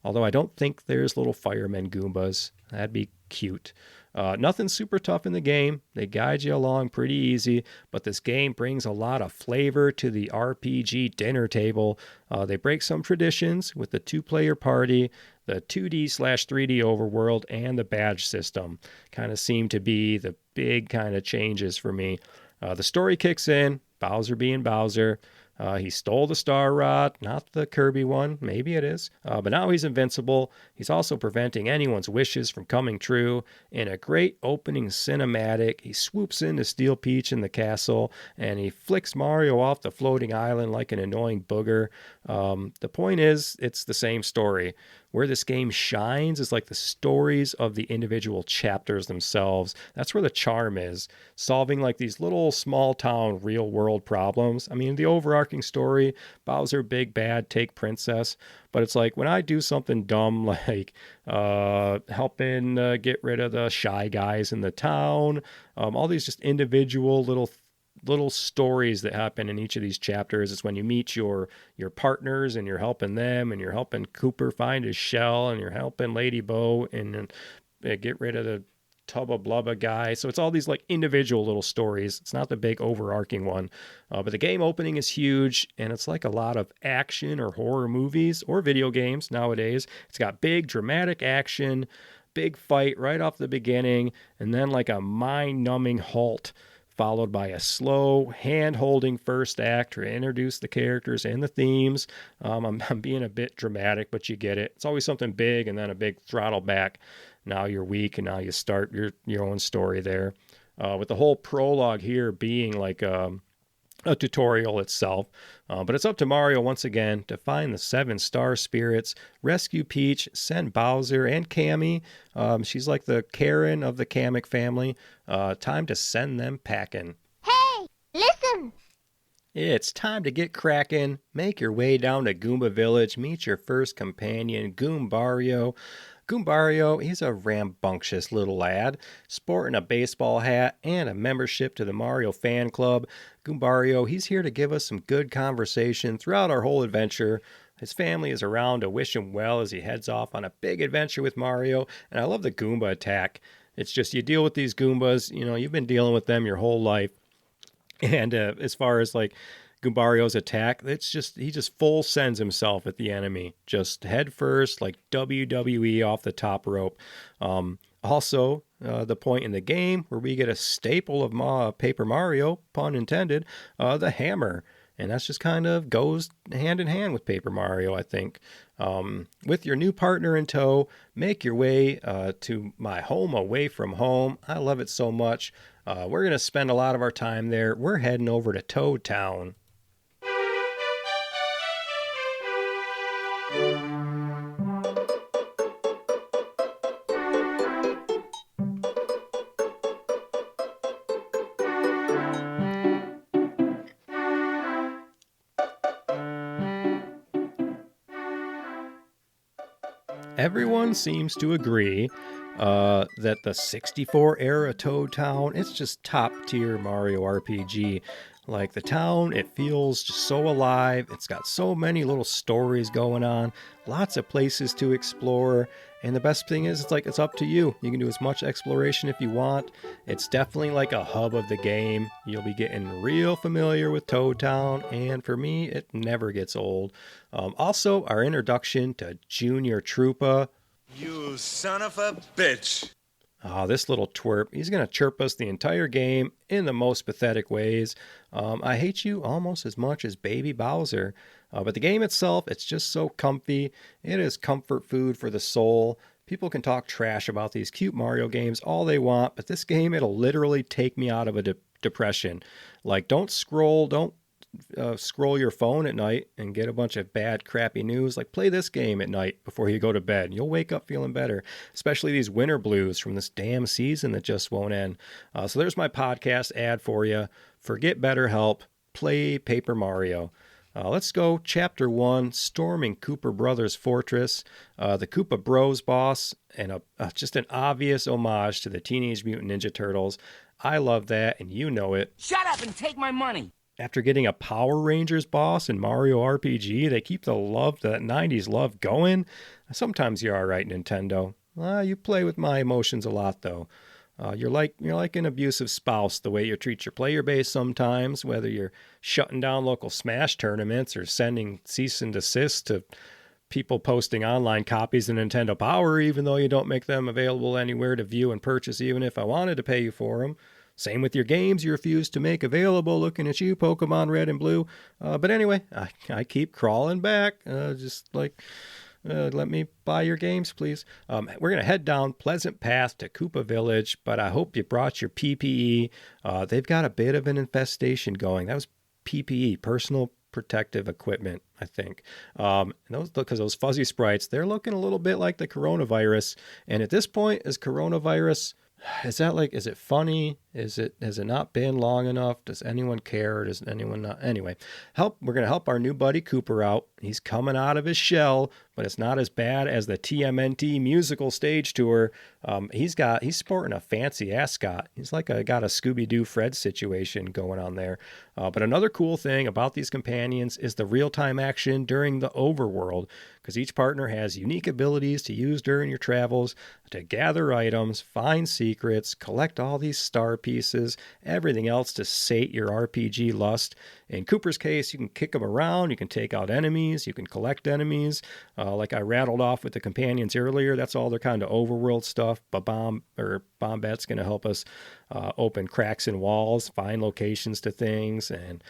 Although I don't think there's little firemen Goombas. That'd be cute. Nothing super tough in the game. They guide you along pretty easy, but this game brings a lot of flavor to the RPG dinner table. They break some traditions with the 2-player party, the 2D/3D overworld, and the badge system. Kind of seem to be the big kind of changes for me. The story kicks in, Bowser being Bowser. He stole the Star Rod, not the Kirby one. Maybe it is. But now he's invincible. He's also preventing anyone's wishes from coming true. In a great opening cinematic, he swoops in to steal Peach in the castle, and he flicks Mario off the floating island like an annoying booger. The point is, it's the same story. Where this game shines is like the stories of the individual chapters themselves. That's where the charm is. Solving like these little small town real world problems. I mean, the overarching story, Bowser, big bad, take princess. But it's like when I do something dumb like helping get rid of the shy guys in the town, all these just individual little stories that happen in each of these chapters. It's when you meet your partners and you're helping them, and you're helping Cooper find his shell, and you're helping Lady Bo and get rid of the Tubba Blubba guy. So it's all these like individual little stories. It's not the big overarching one. But the game opening is huge, and it's like a lot of action or horror movies or video games nowadays. It's got big dramatic action, big fight right off the beginning, and then like a mind-numbing halt, followed by a slow, hand-holding first act to introduce the characters and the themes. I'm being a bit dramatic, but you get it. It's always something big and then a big throttle back. Now you're weak, and now you start your own story there. With the whole prologue here being like a tutorial itself. But it's up to Mario once again to find the 7 star spirits, rescue Peach, send Bowser and Cammy. She's like the Karen of the Kamek family. Time to send them packing. Hey, listen! It's time to get cracking. Make your way down to Goomba Village. Meet your first companion, Goombario. Goombario, he's a rambunctious little lad, sporting a baseball hat and a membership to the Mario fan club. Goombario, he's here to give us some good conversation throughout our whole adventure. His family is around to wish him well as he heads off on a big adventure with Mario, and I love the Goomba attack. It's just you deal with these Goombas, you've been dealing with them your whole life. And as far as like Goombario's attack, he just full sends himself at the enemy, just head first, like WWE off the top rope. Also, the point in the game where we get a staple of Paper Mario, pun intended, the hammer. And that's just kind of goes hand in hand with Paper Mario, I think. With your new partner in tow, make your way to my home away from home. I love it so much. We're going to spend a lot of our time there. We're heading over to Toad Town. Everyone seems to agree that the 64 era Toad Town, it's just top tier Mario RPG. Like the town, it feels just so alive. It's got so many little stories going on, lots of places to explore. And the best thing is, it's up to you. You can do as much exploration if you want. It's definitely like a hub of the game. You'll be getting real familiar with Toad Town, and for me, it never gets old. Also, our introduction to Junior Troopa. You son of a bitch. Oh, this little twerp. He's going to chirp us the entire game in the most pathetic ways. I hate you almost as much as Baby Bowser. But the game itself, it's just so comfy. It is comfort food for the soul. People can talk trash about these cute Mario games all they want, but this game, it'll literally take me out of a depression. Like, don't scroll your phone at night and get a bunch of bad, crappy news. Like, play this game at night before you go to bed. You'll wake up feeling better, especially these winter blues from this damn season that just won't end. So there's my podcast ad for you. Forget BetterHelp. Play Paper Mario. Let's go Chapter 1, Storming Koopa Brothers' Fortress. The Koopa Bros boss, and just an obvious homage to the Teenage Mutant Ninja Turtles. I love that, and you know it. Shut up and take my money. After getting a Power Rangers boss in Mario RPG, they keep the 90s love going. Sometimes you're all right, Nintendo. You play with my emotions a lot, though. You're like an abusive spouse, the way you treat your player base sometimes, whether you're shutting down local Smash tournaments or sending cease and desist to people posting online copies of Nintendo Power, even though you don't make them available anywhere to view and purchase, even if I wanted to pay you for them. Same with your games you refuse to make available. Looking at you, Pokemon Red and Blue. But anyway, I keep crawling back, let me buy your games, please. We're going to head down Pleasant Path to Koopa Village, but I hope you brought your PPE. They've got a bit of an infestation going. That was PPE, personal protective equipment, I think. Because those fuzzy sprites, they're looking a little bit like the coronavirus. And at this point, is it funny? Has it not been long enough? Does anyone care? Does anyone not? Anyway, we're going to help our new buddy Cooper out. He's coming out of his shell, but it's not as bad as the TMNT musical stage tour. He's sporting a fancy ascot. He's got a Scooby-Doo Fred situation going on there. But another cool thing about these companions is the real-time action during the overworld, because each partner has unique abilities to use during your travels to gather items, find secrets, collect all these star pieces, everything else to sate your RPG lust. In Cooper's case, you can kick them around, you can take out enemies, you can collect enemies. Like I rattled off with the companions earlier, that's all their kind of overworld stuff. But Bombette's going to help us open cracks in walls, find locations to things, and,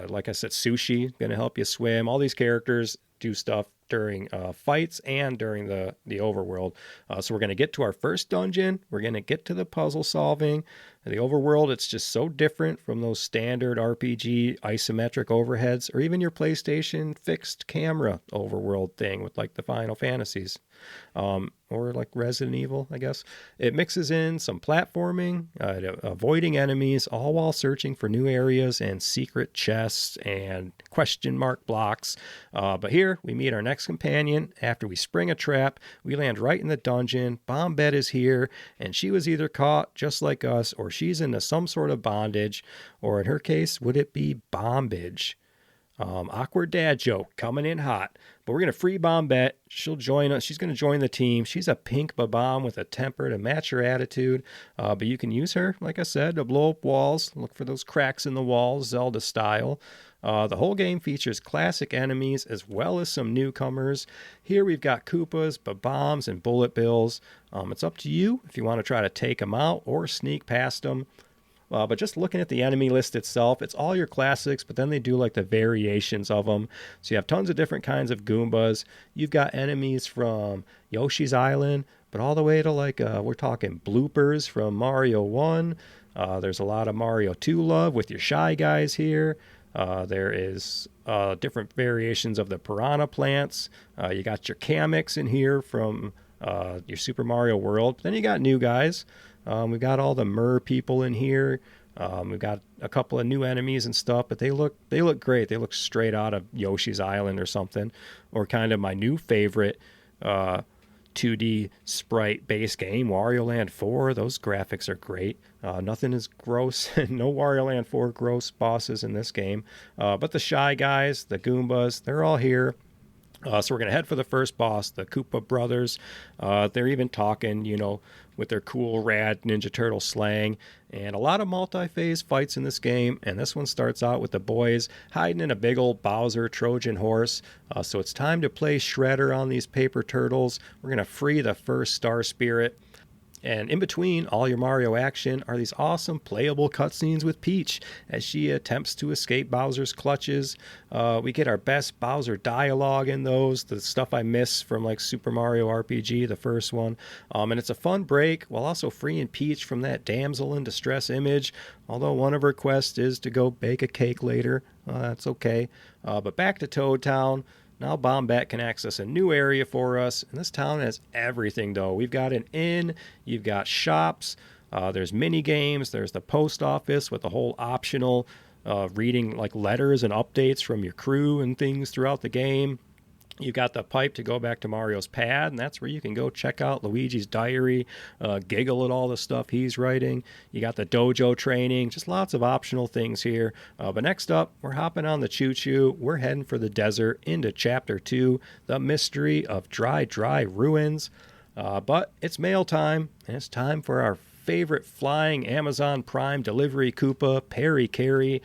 like I said, Sushi going to help you swim. All these characters do stuff during fights and during the overworld. So we're going to get to our first dungeon. We're going to get to the puzzle solving. The overworld, it's just so different from those standard RPG isometric overheads, or even your PlayStation fixed camera overworld thing with like the Final Fantasies. Or like Resident Evil, I guess. It mixes in some platforming, avoiding enemies, all while searching for new areas and secret chests and question mark blocks. But here we meet our next companion. After we spring a trap, we land right in the dungeon. Bombette is here, and she was either caught just like us, or she's into some sort of bondage, or in her case, would it be bombage? Awkward dad joke coming in hot. But we're going to free Bombette. She'll join us. She's going to join the team. She's a pink Babam with a temper to match her attitude. But you can use her, like I said, to blow up walls. Look for those cracks in the walls, Zelda style. The whole game features classic enemies as well as some newcomers. Here we've got Koopas, Babams, and Bullet Bills. It's up to you if you want to try to take them out or sneak past them. But just looking at the enemy list itself, it's all your classics, but then they do like the variations of them. So you have tons of different kinds of Goombas. You've got enemies from Yoshi's Island, but all the way to we're talking bloopers from Mario 1. There's a lot of Mario 2 love with your Shy Guys here. There is different variations of the Piranha Plants. You got your Kameks in here from your Super Mario World. Then you got new guys. We've got all the Mer people in here. We've got a couple of new enemies and stuff, but they look great. They look straight out of Yoshi's Island or something, or kind of my new favorite 2D sprite base game, Wario Land 4. Those graphics are great. Nothing is gross. No Wario Land 4 gross bosses in this game. But the Shy Guys, the Goombas, they're all here. So we're going to head for the first boss, the Koopa Brothers. They're even talking, with their cool, rad Ninja Turtle slang. And a lot of multi-phase fights in this game. And this one starts out with the boys hiding in a big old Bowser Trojan horse. So it's time to play Shredder on these paper turtles. We're going to free the first Star Spirit. And in between all your Mario action are these awesome playable cutscenes with Peach as she attempts to escape Bowser's clutches. We get our best Bowser dialogue in those, the stuff I miss from like Super Mario RPG, the first one. And it's a fun break while also freeing Peach from that damsel in distress image, although one of her quests is to go bake a cake later. That's okay. But back to Toad Town. Now Bombette can access a new area for us, and this town has everything, though. We've got an inn, you've got shops, there's mini games, there's the post office with the whole optional reading like letters and updates from your crew and things throughout the game. You got the pipe to go back to Mario's pad, and that's where you can go check out Luigi's diary, giggle at all the stuff he's writing. You got the dojo training, just lots of optional things here. But next up, we're hopping on the choo-choo. We're heading for the desert into Chapter 2, The Mystery of Dry Ruins. But it's mail time, and it's time for our favorite flying Amazon Prime delivery Koopa, Perry Carey.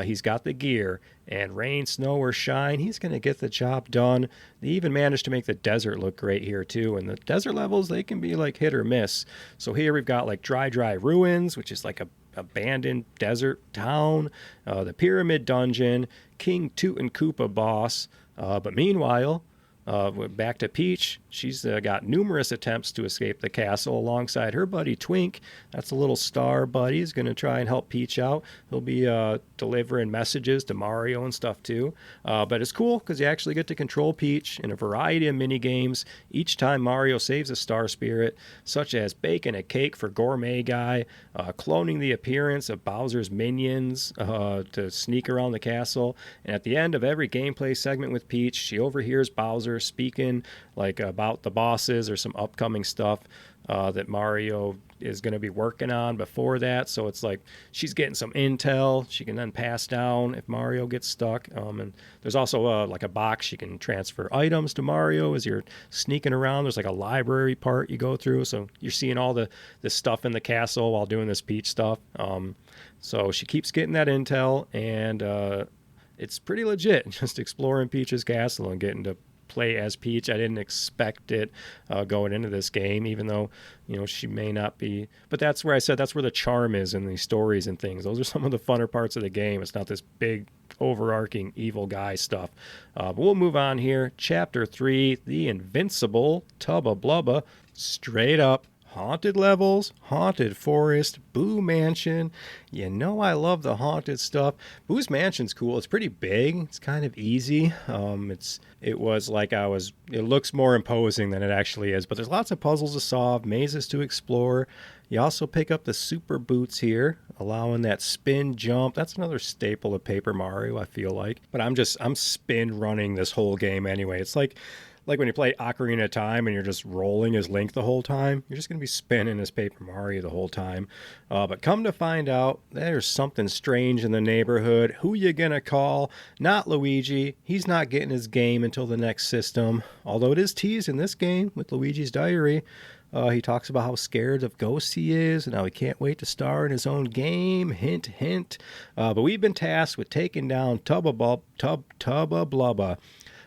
He's got the gear, and rain, snow, or shine, he's going to get the job done. They even managed to make the desert look great here, too. And the desert levels, they can be like hit or miss. So here we've got like Dry Ruins, which is like a abandoned desert town, the Pyramid Dungeon, King Toot and Koopa boss. But meanwhile, back to Peach. She's got numerous attempts to escape the castle alongside her buddy Twink. That's a little star buddy. He's going to try and help Peach out. He'll be delivering messages to Mario and stuff too. But it's cool because you actually get to control Peach in a variety of mini games each time Mario saves a star spirit, such as baking a cake for Gourmet Guy, cloning the appearance of Bowser's minions to sneak around the castle. And at the end of every gameplay segment with Peach, she overhears Bowser speaking like about the bosses or some upcoming stuff that Mario is going to be working on before that. So it's like she's getting some intel she can then pass down if Mario gets stuck. And there's also like a box she can transfer items to Mario as you're sneaking around. There's like a library part you go through, so you're seeing all this stuff in the castle while doing this Peach stuff. So she keeps getting that intel, and it's pretty legit, just exploring Peach's castle and getting to play as Peach. I didn't expect it going into this game, even though, you know, she may not be. But that's where I said that's where the charm is in these stories and things. Those are some of the funner parts of the game. It's not this big, overarching evil guy stuff. But we'll move on here. Chapter 3, The Invincible Tubba Blubba. Straight up. Haunted levels, haunted forest, Boo Mansion. You know I love the haunted stuff. Boo's Mansion's cool. It's pretty big. It's kind of easy. It looks more imposing than it actually is, but there's lots of puzzles to solve, mazes to explore. You also pick up the super boots here, allowing that spin jump. That's another staple of Paper Mario, I feel like. But I'm spin running this whole game anyway. It's like when you play Ocarina of Time and you're just rolling as Link the whole time, you're just going to be spinning as Paper Mario the whole time. But come to find out, there's something strange in the neighborhood. Who you going to call? Not Luigi. He's not getting his game until the next system. Although it is teased in this game with Luigi's Diary. He talks about how scared of ghosts he is and how he can't wait to star in his own game. Hint, hint. But we've been tasked with taking down Tubba Blubba.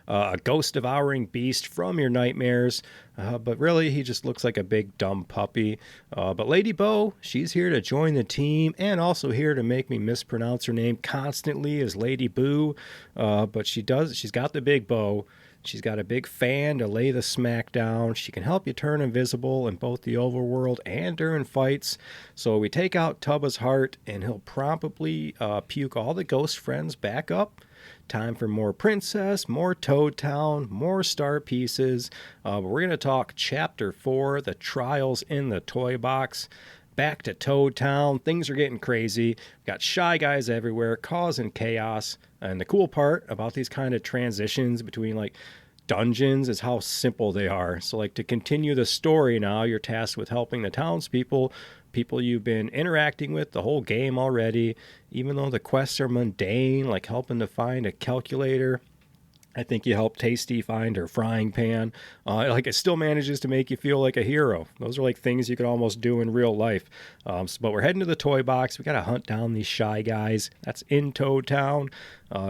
A ghost-devouring beast from your nightmares, but really he just looks like a big dumb puppy. But Lady Bo, she's here to join the team and also here to make me mispronounce her name constantly as Lady Boo. But she's got the big bow. She's got a big fan to lay the smack down. She can help you turn invisible in both the overworld and during fights. So we take out Tubba's heart, and he'll promptly puke all the ghost friends back up. Time for more Princess, more Toad Town, more star pieces. But we're going to talk Chapter 4, The Trials in the Toy Box. Back to Toad Town. Things are getting crazy. We've got shy guys everywhere causing chaos. And the cool part about these kind of transitions between like dungeons is how simple they are. So like to continue the story now, you're tasked with helping the townspeople, people you've been interacting with the whole game already, even though the quests are mundane, like helping to find a calculator. I think you help Tasty find her frying pan. It still manages to make you feel like a hero. Those are like things you could almost do in real life. But we're heading to the toy box. We got to hunt down these shy guys. That's in Toad Town.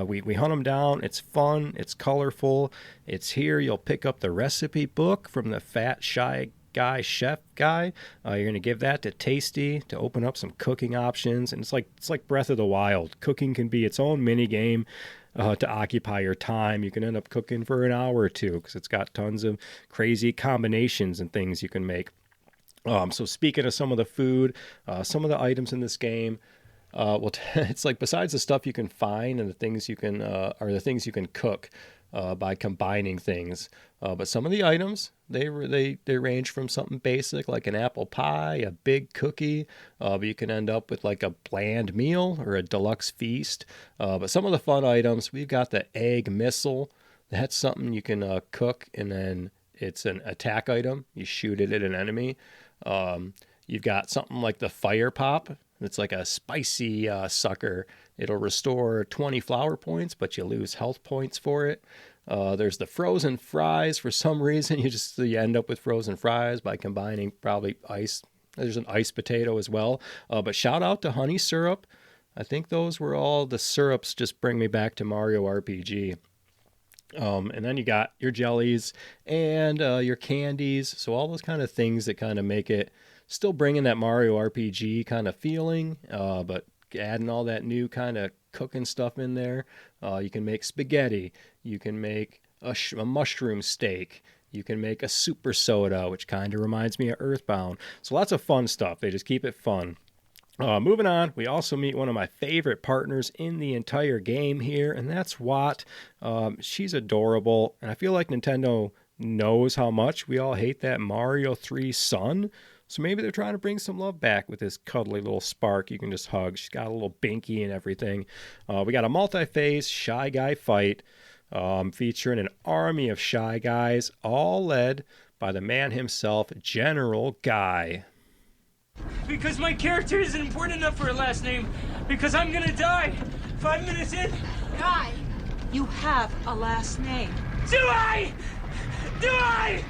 We hunt them down. It's fun. It's colorful. It's here. You'll pick up the recipe book from the fat, shy guy, chef guy. You're going to give that to Tasty to open up some cooking options. And it's like Breath of the Wild. Cooking can be its own mini game. To occupy your time. You can end up cooking for an hour or two because it's got tons of crazy combinations and things you can make. So speaking of some of the food, some of the items in this game, it's like besides the stuff you can find and the things you can are the things you can cook by combining things. But some of the items they range from something basic like an apple pie, a big cookie, but you can end up with like a bland meal or a deluxe feast. But some of the fun items, we've got the egg missile. That's something you can cook, and then it's an attack item. You shoot it at an enemy. You've got something like the fire pop. It's like a spicy sucker. It'll restore 20 flower points, but you lose health points for it. There's the frozen fries. For some reason, you end up with frozen fries by combining probably ice. There's an iced potato as well. But shout out to honey syrup. I think those were all the syrups. Just bring me back to Mario RPG. And then you got your jellies and your candies. So all those kind of things that kind of make it still bringing that Mario RPG kind of feeling, but adding all that new kind of cooking stuff in there. You can make spaghetti. You can make a mushroom steak. You can make a super soda, which kind of reminds me of Earthbound. So lots of fun stuff. They just keep it fun. Moving on, we also meet one of my favorite partners in the entire game here, and that's Watt. She's adorable, and I feel like Nintendo knows how much we all hate that Mario 3 son. So maybe they're trying to bring some love back with this cuddly little spark you can just hug. She's got a little binky and everything. We got a multi-phase Shy Guy fight featuring an army of Shy Guys, all led by the man himself, General Guy. Because my character isn't important enough for a last name. Because I'm gonna die 5 minutes in. Guy, you have a last name. Do I? Do I?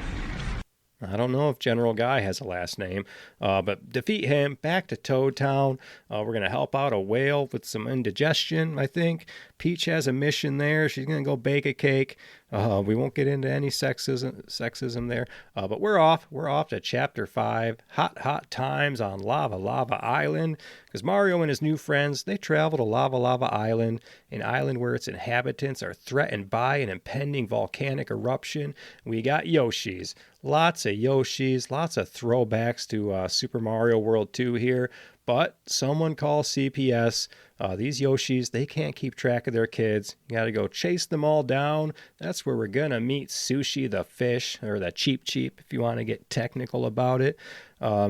I don't know if General Guy has a last name, but defeat him, back to Toad Town. We're going to help out a whale with some indigestion, I think. Peach has a mission there. She's going to go bake a cake. We won't get into any sexism there, but we're off. We're off to Chapter 5, Hot Times on Lava Island, because Mario and his new friends, they travel to Lava Island, an island where its inhabitants are threatened by an impending volcanic eruption. We got Yoshis. Lots of Yoshis, lots of throwbacks to Super Mario World 2 here. But someone call CPS. These Yoshis, they can't keep track of their kids. You got to go chase them all down. That's where we're going to meet Sushi the fish, or the Cheep Cheep, if you want to get technical about it.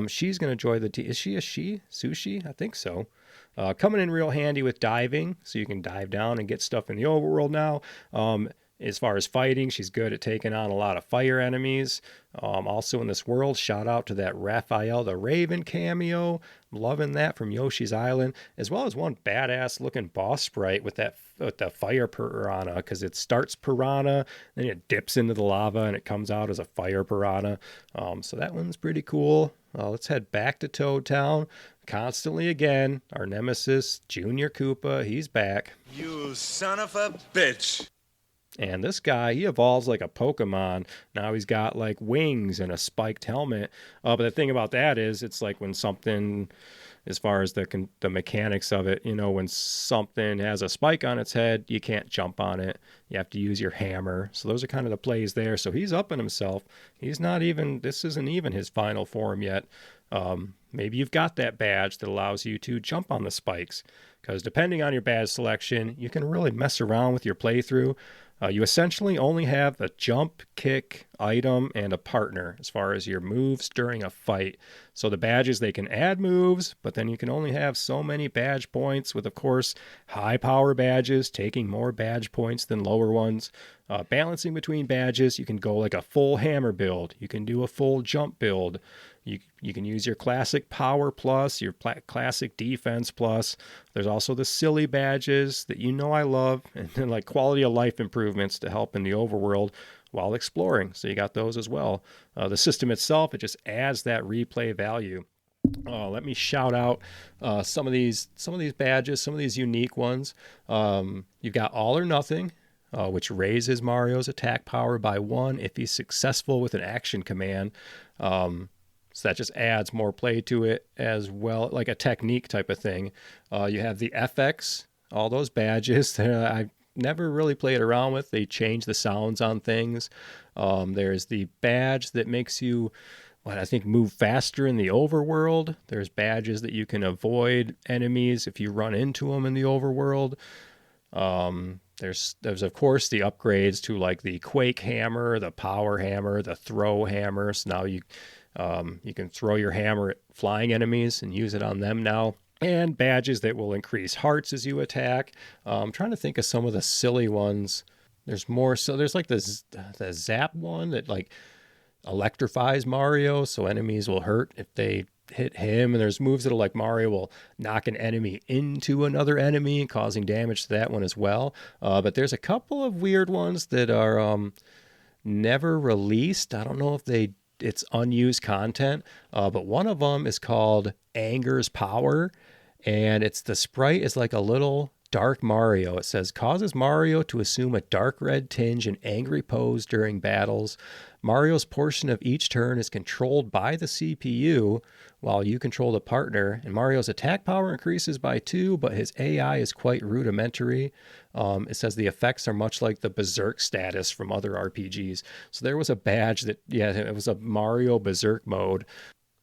She's going to join the team. Is she a she? Sushi? I think so. Coming in real handy with diving, so you can dive down and get stuff in the overworld now. As far as fighting, she's good at taking on a lot of fire enemies. Also in this world, shout out to that Raphael the Raven cameo. I'm loving that from Yoshi's Island, as well as one badass looking boss sprite with the fire piranha, because it starts piranha, then it dips into the lava and it comes out as a fire piranha. So that one's pretty cool. Let's head back to Toad Town. Constantly again, our nemesis, Junior Koopa, he's back. You son of a bitch. And this guy, he evolves like a Pokemon. Now he's got like wings and a spiked helmet. But the thing about that is, it's like when something, as far as the mechanics of it, when something has a spike on its head, you can't jump on it. You have to use your hammer. So those are kind of the plays there. So he's upping himself. This isn't even his final form yet. Maybe you've got that badge that allows you to jump on the spikes. Because depending on your badge selection, you can really mess around with your playthrough. You essentially only have a jump, kick, item, and a partner as far as your moves during a fight. So the badges, they can add moves, but then you can only have so many badge points, with, of course, high power badges taking more badge points than lower ones. Balancing between badges, you can go like a full hammer build. You can do a full jump build. You can use your classic power plus, your classic defense plus. There's also the silly badges that I love, and then like quality of life improvements to help in the overworld while exploring. So you got those as well. The system itself, it just adds that replay value. Let me shout out some of these badges, some of these unique ones. You've got All or Nothing, which raises Mario's attack power by 1 if he's successful with an action command. So that just adds more play to it as well, like a technique type of thing. You have the FX, all those badges that I've never really played around with. They change the sounds on things. There's the badge that makes you, I think, move faster in the overworld. There's badges that you can avoid enemies if you run into them in the overworld. There's of course the upgrades to like the Quake Hammer, the Power Hammer, the Throw Hammer. So now you can throw your hammer at flying enemies and use it on them now. And badges that will increase hearts as you attack. I'm trying to think of some of the silly ones. There's more. So there's like the Zap one that like electrifies Mario, so enemies will hurt if they hit him, and there's moves that'll like Mario will knock an enemy into another enemy, causing damage to that one as well. But there's a couple of weird ones that are never released. I don't know if it's unused content, but one of them is called Anger's Power, and it's the sprite is like a little dark Mario. It says causes Mario to assume a dark red tinge and angry pose during battles. Mario's portion of each turn is controlled by the CPU while you control the partner, and Mario's attack power increases by 2, but his AI is quite rudimentary. It says the effects are much like the Berserk status from other RPGs. So there was a badge that, it was a Mario Berserk mode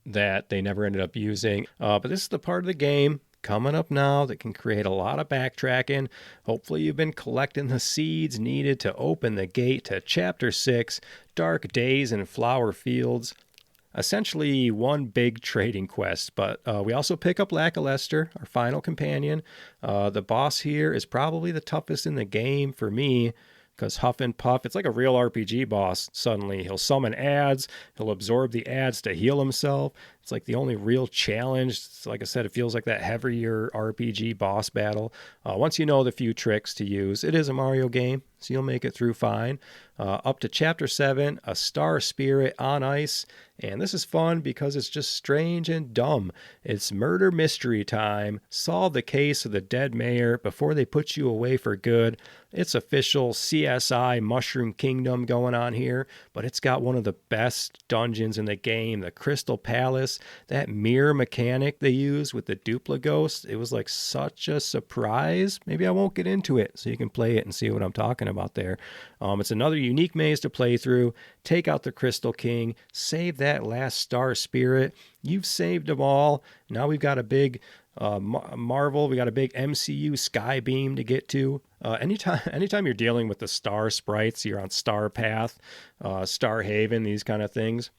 that they never ended up using. But this is the part of the game coming up now that can create a lot of backtracking. Hopefully you've been collecting the seeds needed to open the gate to Chapter 6, Dark Days and Flower Fields. Essentially one big trading quest, but we also pick up Lackluster, our final companion. The boss here is probably the toughest in the game for me, because Huff and Puff, it's like a real RPG boss suddenly. He'll summon ads, he'll absorb the ads to heal himself. It's like the only real challenge. Like I said, it feels like that heavier RPG boss battle. Once you know the few tricks to use, it is a Mario game, so you'll make it through fine. Up to Chapter 7, a Star Spirit on Ice. And this is fun because it's just strange and dumb. It's murder mystery time. Solve the case of the dead mayor before they put you away for good. It's official CSI Mushroom Kingdom going on here, but it's got one of the best dungeons in the game, the Crystal Palace. That mirror mechanic they use with the Dupla Ghost, it was like such a surprise. Maybe I won't get into it so you can play it and see what I'm talking about there. It's another unique maze to play through. Take out the Crystal King, save that last Star Spirit. You've saved them all. Now we've got a big Marvel, we got a big MCU Sky Beam to get to. Anytime you're dealing with the Star Sprites, you're on Star Path, Star Haven, these kind of things.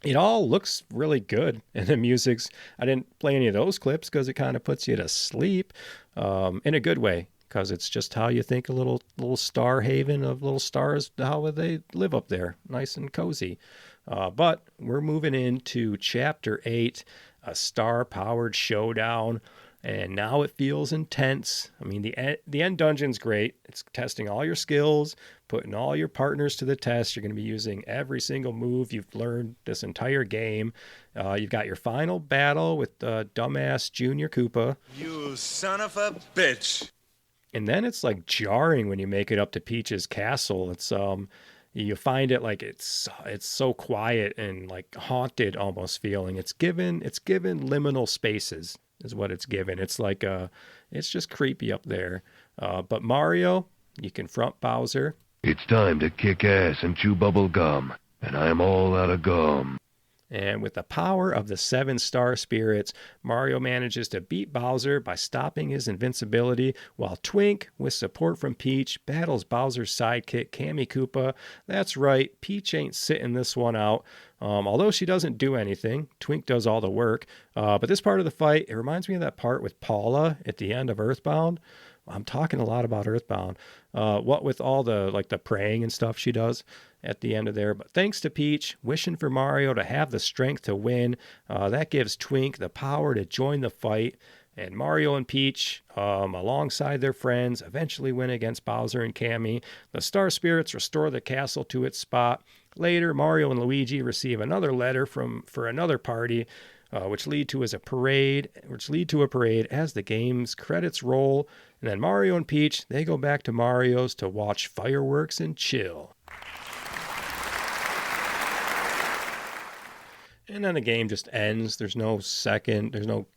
It all looks really good, and the music's, I didn't play any of those clips because it kind of puts you to sleep in a good way, because it's just how you think a little star haven of little stars, how they live up there, nice and cozy. But we're moving into Chapter 8, a star-powered showdown, and now it feels intense. I mean, the end dungeon's great. It's testing all your skills, putting all your partners to the test. You're going to be using every single move you've learned this entire game. You've got your final battle with dumbass Junior Koopa. You son of a bitch. And then it's like jarring when you make it up to Peach's castle. It's you find it like it's so quiet and like haunted almost feeling. It's given liminal spaces is what it's given. It's like it's just creepy up there. But Mario, you confront Bowser. It's time to kick ass and chew bubble gum, and I'm all out of gum. And with the power of the 7 Star Spirits, Mario manages to beat Bowser by stopping his invincibility, while Twink, with support from Peach, battles Bowser's sidekick, Kammy Koopa. That's right, Peach ain't sitting this one out. Although she doesn't do anything, Twink does all the work. But this part of the fight, it reminds me of that part with Paula at the end of Earthbound. I'm talking a lot about Earthbound. What with all the praying and stuff she does at the end of there. But thanks to Peach, wishing for Mario to have the strength to win, that gives Twink the power to join the fight. And Mario and Peach, alongside their friends, eventually win against Bowser and Kammy. The Star Spirits restore the castle to its spot. Later, Mario and Luigi receive another letter for another party, which lead to a parade as the game's credits roll. And then Mario and Peach, they go back to Mario's to watch fireworks and chill. And then the game just ends. There's no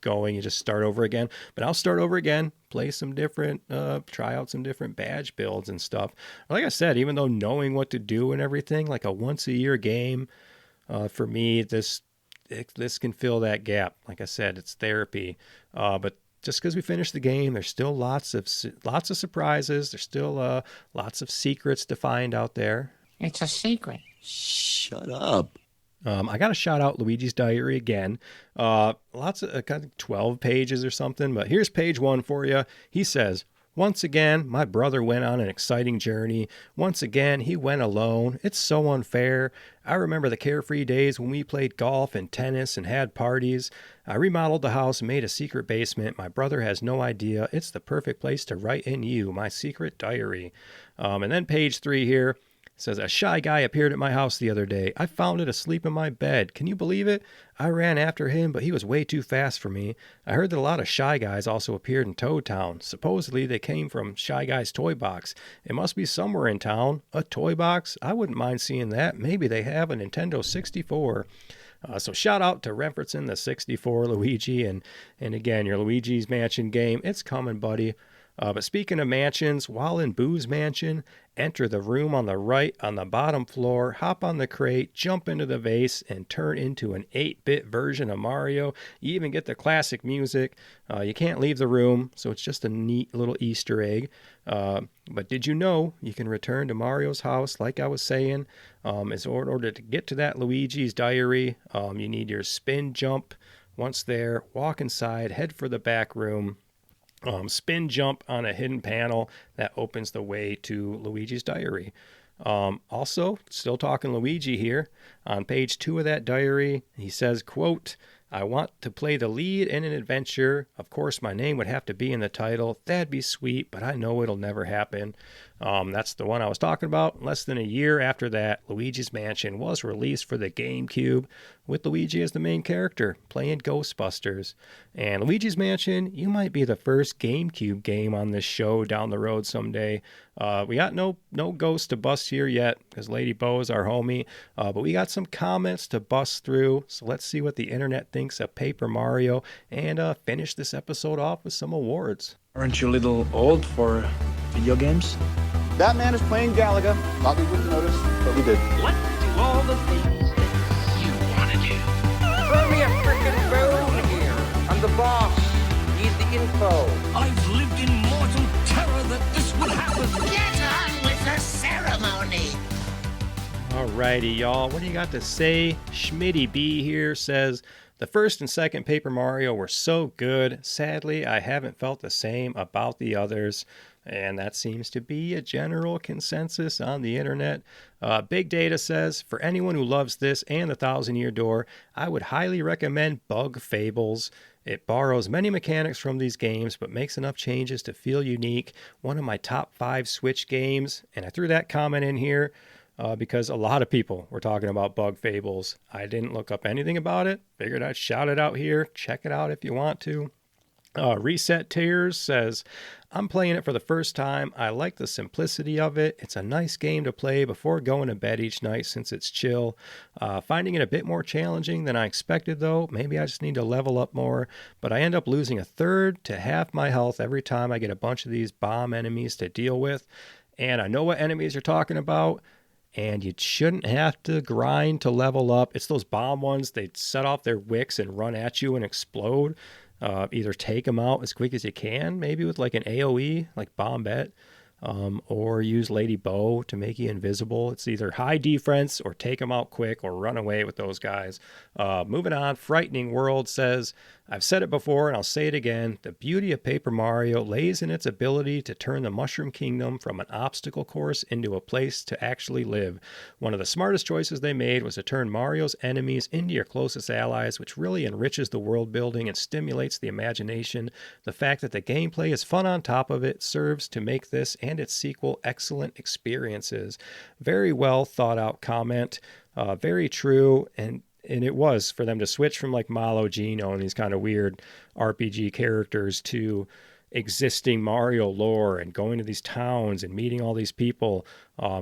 going. You just start over again. But I'll start over again, play some different, try out some different badge builds and stuff. Like I said, even though knowing what to do and everything, like a once-a-year game, for me, this can fill that gap. Like I said, it's therapy. But just because we finished the game, there's still lots of surprises. There's still lots of secrets to find out there. It's a secret. Shut up. I got to shout out Luigi's Diary again. Lots of kind of 12 pages or something, but here's page 1 for you. He says, Once again, my brother went on an exciting journey. Once again, he went alone. It's so unfair. I remember the carefree days when we played golf and tennis and had parties. I remodeled the house and made a secret basement. My brother has no idea. It's the perfect place to write in you, my secret diary. And then page 3 here. Says, a shy guy appeared at my house the other day. I found it asleep in my bed. Can you believe it? I ran after him, but he was way too fast for me. I heard that a lot of Shy Guys also appeared in Toad Town. Supposedly, they came from Shy Guy's toy box. It must be somewhere in town. A toy box? I wouldn't mind seeing that. Maybe they have a Nintendo 64. So shout out to referencing the 64 Luigi. And again, your Luigi's Mansion game. It's coming, buddy. But speaking of mansions, while in Boo's mansion, enter the room on the right on the bottom floor, hop on the crate, jump into the vase, and turn into an 8-bit version of Mario. You even get the classic music. You can't leave the room, so it's just a neat little Easter egg. But did you know you can return to Mario's house, like I was saying? In order to get to that Luigi's diary, you need your spin jump. Once there, walk inside, head for the back room. Spin jump on a hidden panel that opens the way to Luigi's diary. Also, still talking Luigi here, on page 2 of that diary, he says, quote, I want to play the lead in an adventure. Of course, my name would have to be in the title. That'd be sweet, but I know it'll never happen. That's the one I was talking about. Less than a year after that, Luigi's Mansion was released for the GameCube with Luigi as the main character, playing Ghostbusters. And Luigi's Mansion, you might be the first GameCube game on this show down the road someday. We got no ghosts to bust here yet, because Lady Bo is our homie. But we got some comments to bust through, so let's see what the internet thinks of Paper Mario, and finish this episode off with some awards. Aren't you a little old for video games? That man is playing Galaga. Thought we wouldn't notice, but we did. What do all the things that you want to do? Throw me a frickin' bone here. I'm the boss. Need the info. I've lived in mortal terror that this would happen. Get on with the ceremony. Alrighty, y'all. What do you got to say? Schmitty B here says, the first and second Paper Mario were so good. Sadly, I haven't felt the same about the others. And that seems to be a general consensus on the internet. Big Data says, for anyone who loves this and the Thousand Year Door, I would highly recommend Bug Fables. It borrows many mechanics from these games, but makes enough changes to feel unique. One of my top 5 Switch games. And I threw that comment in here because a lot of people were talking about Bug Fables. I didn't look up anything about it. Figured I'd shout it out here. Check it out if you want to. Reset Tears says, I'm playing it for the first time. I like the simplicity of it. It's a nice game to play before going to bed each night since it's chill. Finding it a bit more challenging than I expected though. Maybe I just need to level up more. But I end up losing a third to half my health every time I get a bunch of these bomb enemies to deal with. And I know what enemies you're talking about. And you shouldn't have to grind to level up. It's those bomb ones. They set off their wicks and run at you and explode. Either take them out as quick as you can, maybe with like an AoE, like Bombette, or use Lady Bo to make you invisible. It's either high defense or take them out quick or run away with those guys. Moving on, Frightening World says, I've said it before and I'll say it again. The beauty of Paper Mario lays in its ability to turn the Mushroom Kingdom from an obstacle course into a place to actually live. One of the smartest choices they made was to turn Mario's enemies into your closest allies, which really enriches the world building and stimulates the imagination. The fact that the gameplay is fun on top of it serves to make this and its sequel excellent experiences. Very well thought out comment. Very true, and it was for them to switch from like Malo Gino and these kind of weird RPG characters to existing Mario lore and going to these towns and meeting all these people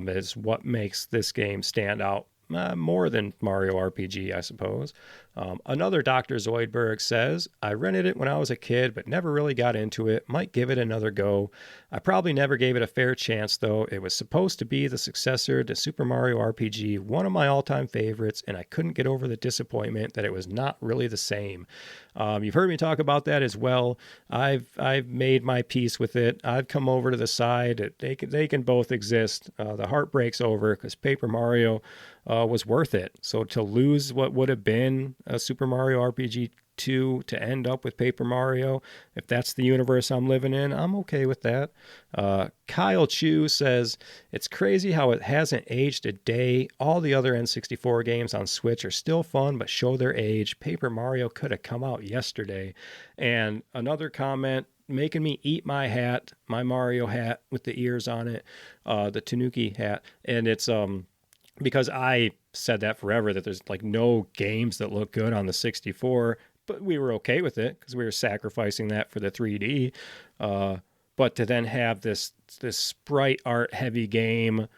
is what makes this game stand out more than Mario RPG, I suppose. Another Dr. Zoidberg says, I rented it when I was a kid, but never really got into it. Might give it another go. I probably never gave it a fair chance, though. It was supposed to be the successor to Super Mario RPG, one of my all-time favorites, and I couldn't get over the disappointment that it was not really the same. You've heard me talk about that as well. I've made my peace with it. I've come over to the side. They can both exist. The heartbreak's over because Paper Mario was worth it. So to lose what would have been a Super Mario RPG 2 to end up with Paper Mario. If that's the universe I'm living in, I'm okay with that. Kyle Chu says, it's crazy how it hasn't aged a day. All the other N64 games on Switch are still fun, but show their age. Paper Mario could have come out yesterday. And another comment, making me eat my hat, my Mario hat with the ears on it, the Tanuki hat. And it's because I said that forever, that there's like no games that look good on the 64, but we were okay with it because we were sacrificing that for the 3D. But to then have this sprite art heavy game,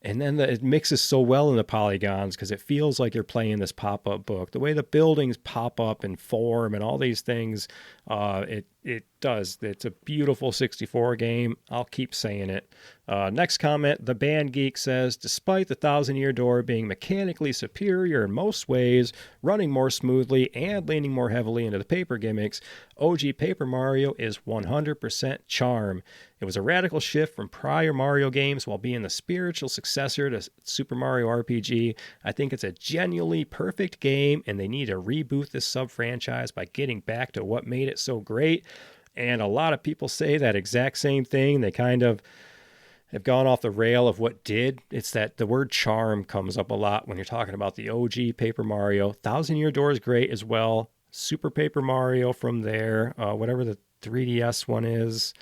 and then it mixes so well in the polygons because it feels like you're playing this pop-up book. The way the buildings pop up and form and all these things, it does. It's a beautiful 64 game. I'll keep saying it. Next comment, The Band Geek says, despite the Thousand Year Door being mechanically superior in most ways, running more smoothly, and leaning more heavily into the paper gimmicks, OG Paper Mario is 100% charm. It was a radical shift from prior Mario games while being the spiritual successor to Super Mario RPG. I think it's a genuinely perfect game, and they need to reboot this sub-franchise by getting back to what made it so great. And a lot of people say that exact same thing. They kind of have gone off the rail of what did. It's that the word charm comes up a lot when you're talking about the OG Paper Mario. Thousand Year Door is great as well. Super Paper Mario from there. Whatever the 3DS one is.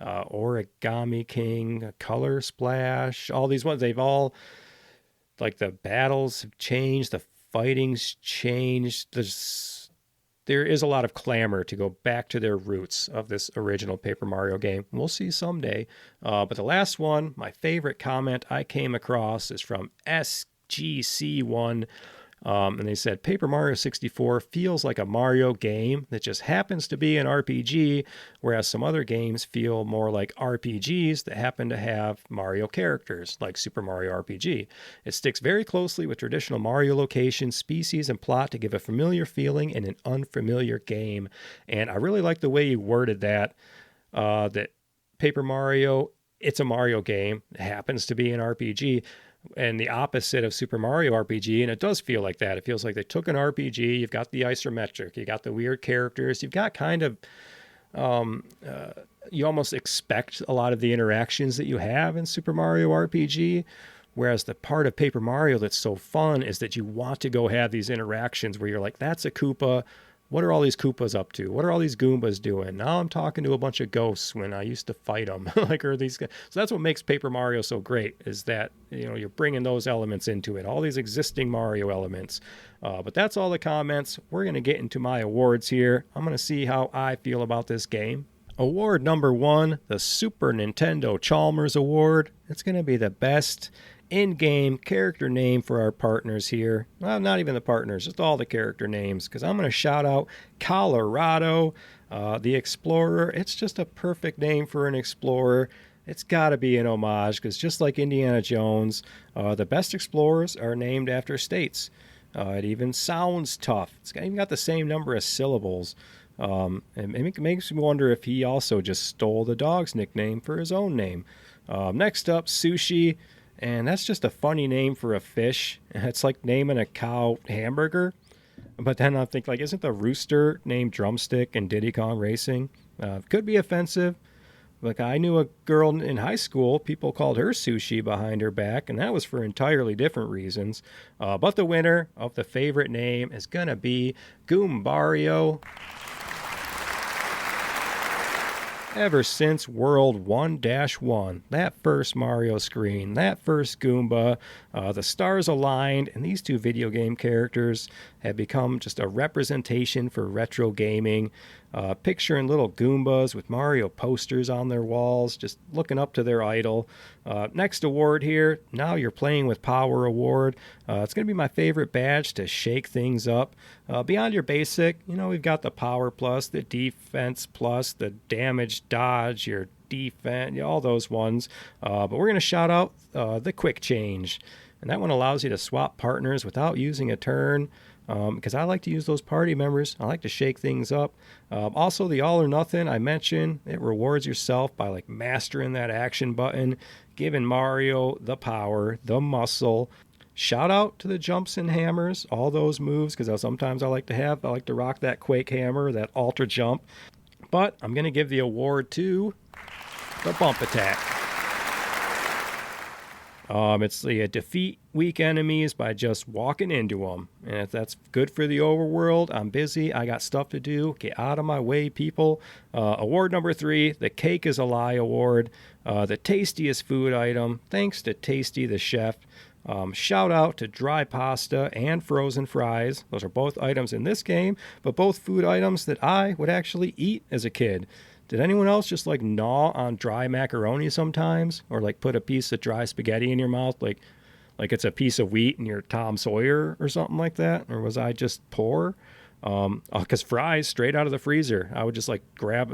Origami King, Color Splash. All these ones, they've all, like, the battles have changed. The fighting's changed. There is a lot of clamor to go back to their roots of this original Paper Mario game. We'll see someday. But the last one, my favorite comment I came across is from SGC1. And they said, Paper Mario 64 feels like a Mario game that just happens to be an RPG, whereas some other games feel more like RPGs that happen to have Mario characters, like Super Mario RPG. It sticks very closely with traditional Mario locations, species, and plot to give a familiar feeling in an unfamiliar game. And I really like the way you worded that, that Paper Mario, it's a Mario game. It happens to be an RPG. And the opposite of Super Mario RPG, and it does feel like that. It feels like they took an RPG, you've got the isometric, you got the weird characters, you've got kind of, you almost expect a lot of the interactions that you have in Super Mario RPG, whereas the part of Paper Mario that's so fun is that you want to go have these interactions where you're like, that's a Koopa. What are all these Koopas up to? What are all these Goombas doing? Now I'm talking to a bunch of ghosts when I used to fight them. Or these guys. So that's what makes Paper Mario so great, is that, you're bringing those elements into it, all these existing Mario elements. But that's all the comments. We're going to get into my awards here. I'm going to see how I feel about this game. Award number 1, the Super Nintendo Chalmers Award. It's going to be the best in-game character name for our partners here. Well, not even the partners, just all the character names, because I'm going to shout out Colorado, the Explorer. It's just a perfect name for an explorer. It's got to be an homage, because just like Indiana Jones, the best explorers are named after states. It even sounds tough. It's even got the same number of syllables. And it makes me wonder if he also just stole the dog's nickname for his own name. Next up, Sushi. And that's just a funny name for a fish. It's like naming a cow hamburger. But then I think, like, isn't the rooster named Drumstick in Diddy Kong Racing? Could be offensive. Like, I knew a girl in high school, people called her Sushi behind her back, and that was for entirely different reasons. But the winner of the favorite name is going to be Goombario. Ever since World 1-1, that first Mario screen, that first Goomba, the stars aligned, and these two video game characters have become just a representation for retro gaming. Picturing little Goombas with Mario posters on their walls, just looking up to their idol. Next award here, Now You're Playing with Power Award. It's going to be my favorite badge to shake things up. Beyond your basic, we've got the Power Plus, the Defense Plus, the Damage Dodge, your Defense, all those ones. But we're going to shout out the Quick Change. And that one allows you to swap partners without using a turn. Because I like to use those party members. I like to shake things up. Also, the All or Nothing I mentioned, it rewards yourself by mastering that action button, giving Mario the power, the muscle, Shout out to the jumps and hammers, all those moves, because sometimes I like to rock that Quake hammer, that ultra jump. But I'm going to give the award to the bump attack. It's the defeat weak enemies by just walking into them. And if that's good for the overworld, I'm busy. I got stuff to do. Get out of my way, people. Award number 3, the Cake is a Lie award. The tastiest food item, thanks to Tasty the Chef. Shout out to dry pasta and frozen fries. Those are both items in this game, but both food items that I would actually eat as a kid. Did anyone else just like gnaw on dry macaroni sometimes? Or like put a piece of dry spaghetti in your mouth like it's a piece of wheat and you're Tom Sawyer or something like that? Or was I just poor? Because fries straight out of the freezer. I would just like grab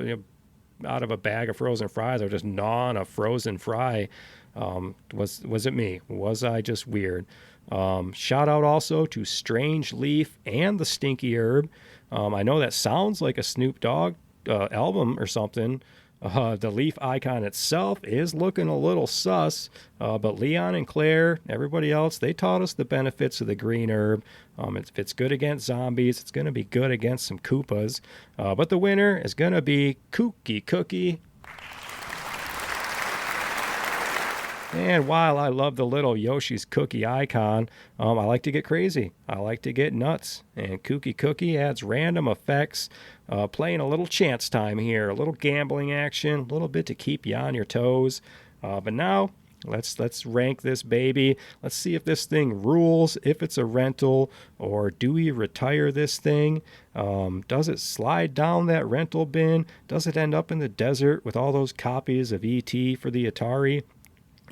out of a bag of frozen fries. I would just gnaw on a frozen fry. Was it me? Was I just weird? Shout out also to Strange Leaf and the Stinky Herb. I know that sounds like a Snoop Dogg album or something. The leaf icon itself is looking a little sus, but Leon and Claire, everybody else, they taught us the benefits of the green herb. If it's good against zombies, it's going to be good against some Koopas. But the winner is going to be Kooky Cookie. And while I love the little Yoshi's Cookie icon, I like to get crazy. I like to get nuts. And Kooky Cookie adds random effects, playing a little chance time here, a little gambling action, a little bit to keep you on your toes. But now, let's rank this baby. Let's see if this thing rules, if it's a rental, or do we retire this thing? Does it slide down that rental bin? Does it end up in the desert with all those copies of E.T. for the Atari?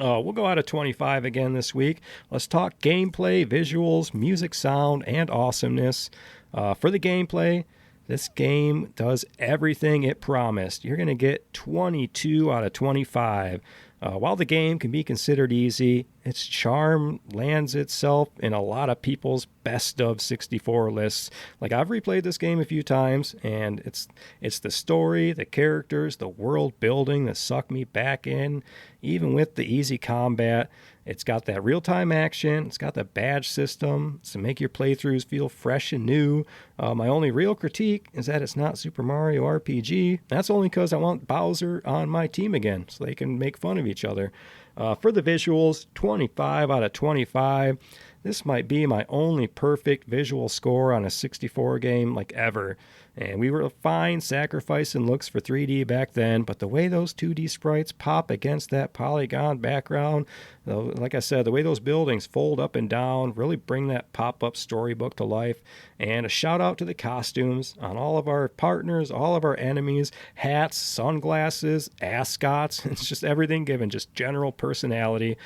We'll go out of 25 again this week. Let's talk gameplay, visuals, music, sound, and awesomeness. For the gameplay, this game does everything it promised. You're going to get 22 out of 25. While the game can be considered easy, its charm lands itself in a lot of people's best of 64 lists. Like, I've replayed this game a few times, and it's the story, the characters, the world building that suck me back in. Even with the easy combat, it's got that real-time action. It's got the badge system to make your playthroughs feel fresh and new. My only real critique is that it's not Super Mario RPG. That's only because I want Bowser on my team again, so they can make fun of each other. For the visuals, 25 out of 25. This might be my only perfect visual score on a 64 game like ever. And we were fine sacrificing looks for 3D back then, but the way those 2D sprites pop against that polygon background, like I said, the way those buildings fold up and down really bring that pop-up storybook to life. And a shout out to the costumes on all of our partners, all of our enemies, hats, sunglasses, ascots. It's just everything given just general personality.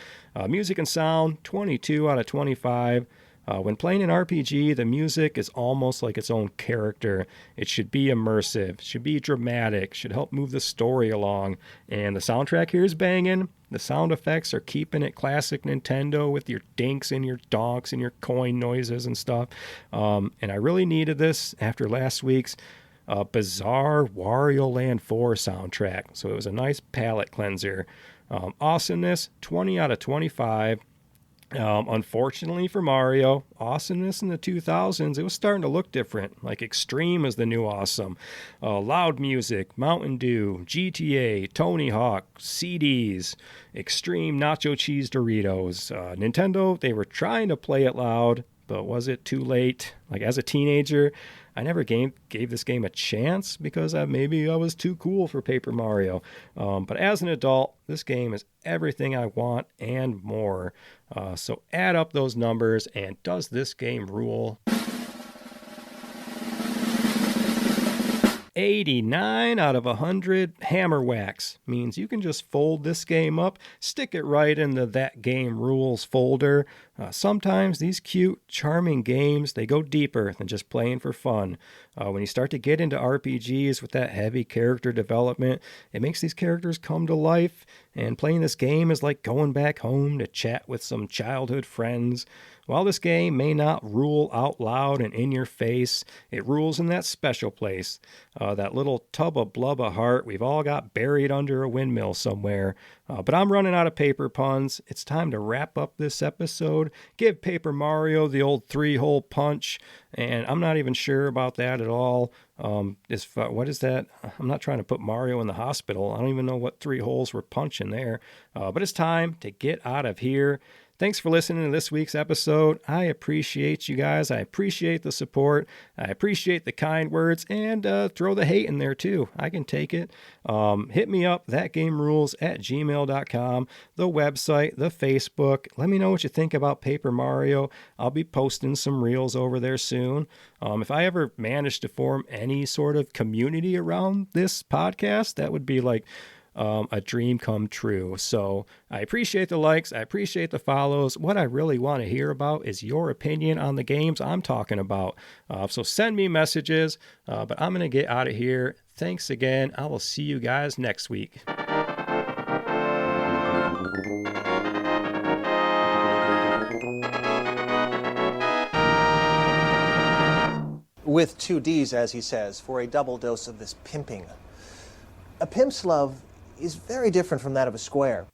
Music and sound, 22 out of 25. When playing an RPG, the music is almost like its own character. It should be immersive, should be dramatic, should help move the story along. And the soundtrack here is banging. The sound effects are keeping it classic Nintendo with your dinks and your donks and your coin noises and stuff. And I really needed this after last week's bizarre Wario Land 4 soundtrack. So it was a nice palate cleanser. Awesomeness, 20 out of 25. Unfortunately for Mario, awesomeness in the 2000s, it was starting to look different. Like Extreme is the new awesome. Loud music, Mountain Dew, GTA, Tony Hawk, CDs, Extreme Nacho Cheese Doritos. Nintendo, they were trying to play it loud, but was it too late? Like, as a teenager, I never gave this game a chance because maybe I was too cool for Paper Mario. But as an adult, this game is everything I want and more. So add up those numbers, and does this game rule? 89 out of 100 hammer whacks means you can just fold this game up, stick it right into that game rules folder. Sometimes these cute, charming games, they go deeper than just playing for fun. When you start to get into RPGs with that heavy character development, it makes these characters come to life, and playing this game is like going back home to chat with some childhood friends. While this game may not rule out loud and in your face, it rules in that special place, that little tub of blubba heart we've all got buried under a windmill somewhere. But I'm running out of paper puns. It's time to wrap up this episode. Give Paper Mario the old 3-hole punch. And I'm not even sure about that at all. What is that? I'm not trying to put Mario in the hospital. I don't even know what 3 holes we're punching there. But it's time to get out of here. Thanks for listening to this week's episode. I appreciate you guys. I appreciate the support. I appreciate the kind words, and throw the hate in there too. I can take it. Hit me up, thatgamerules@gmail.com, the website, the Facebook. Let me know what you think about Paper Mario. I'll be posting some reels over there soon. If I ever manage to form any sort of community around this podcast, that would be like a dream come true. So I appreciate the likes. I appreciate the follows. What I really want to hear about is your opinion on the games I'm talking about. So send me messages, but I'm going to get out of here. Thanks again. I will see you guys next week. With 2 Ds, as he says, for a double dose of this pimping. A pimp's love is very different from that of a square.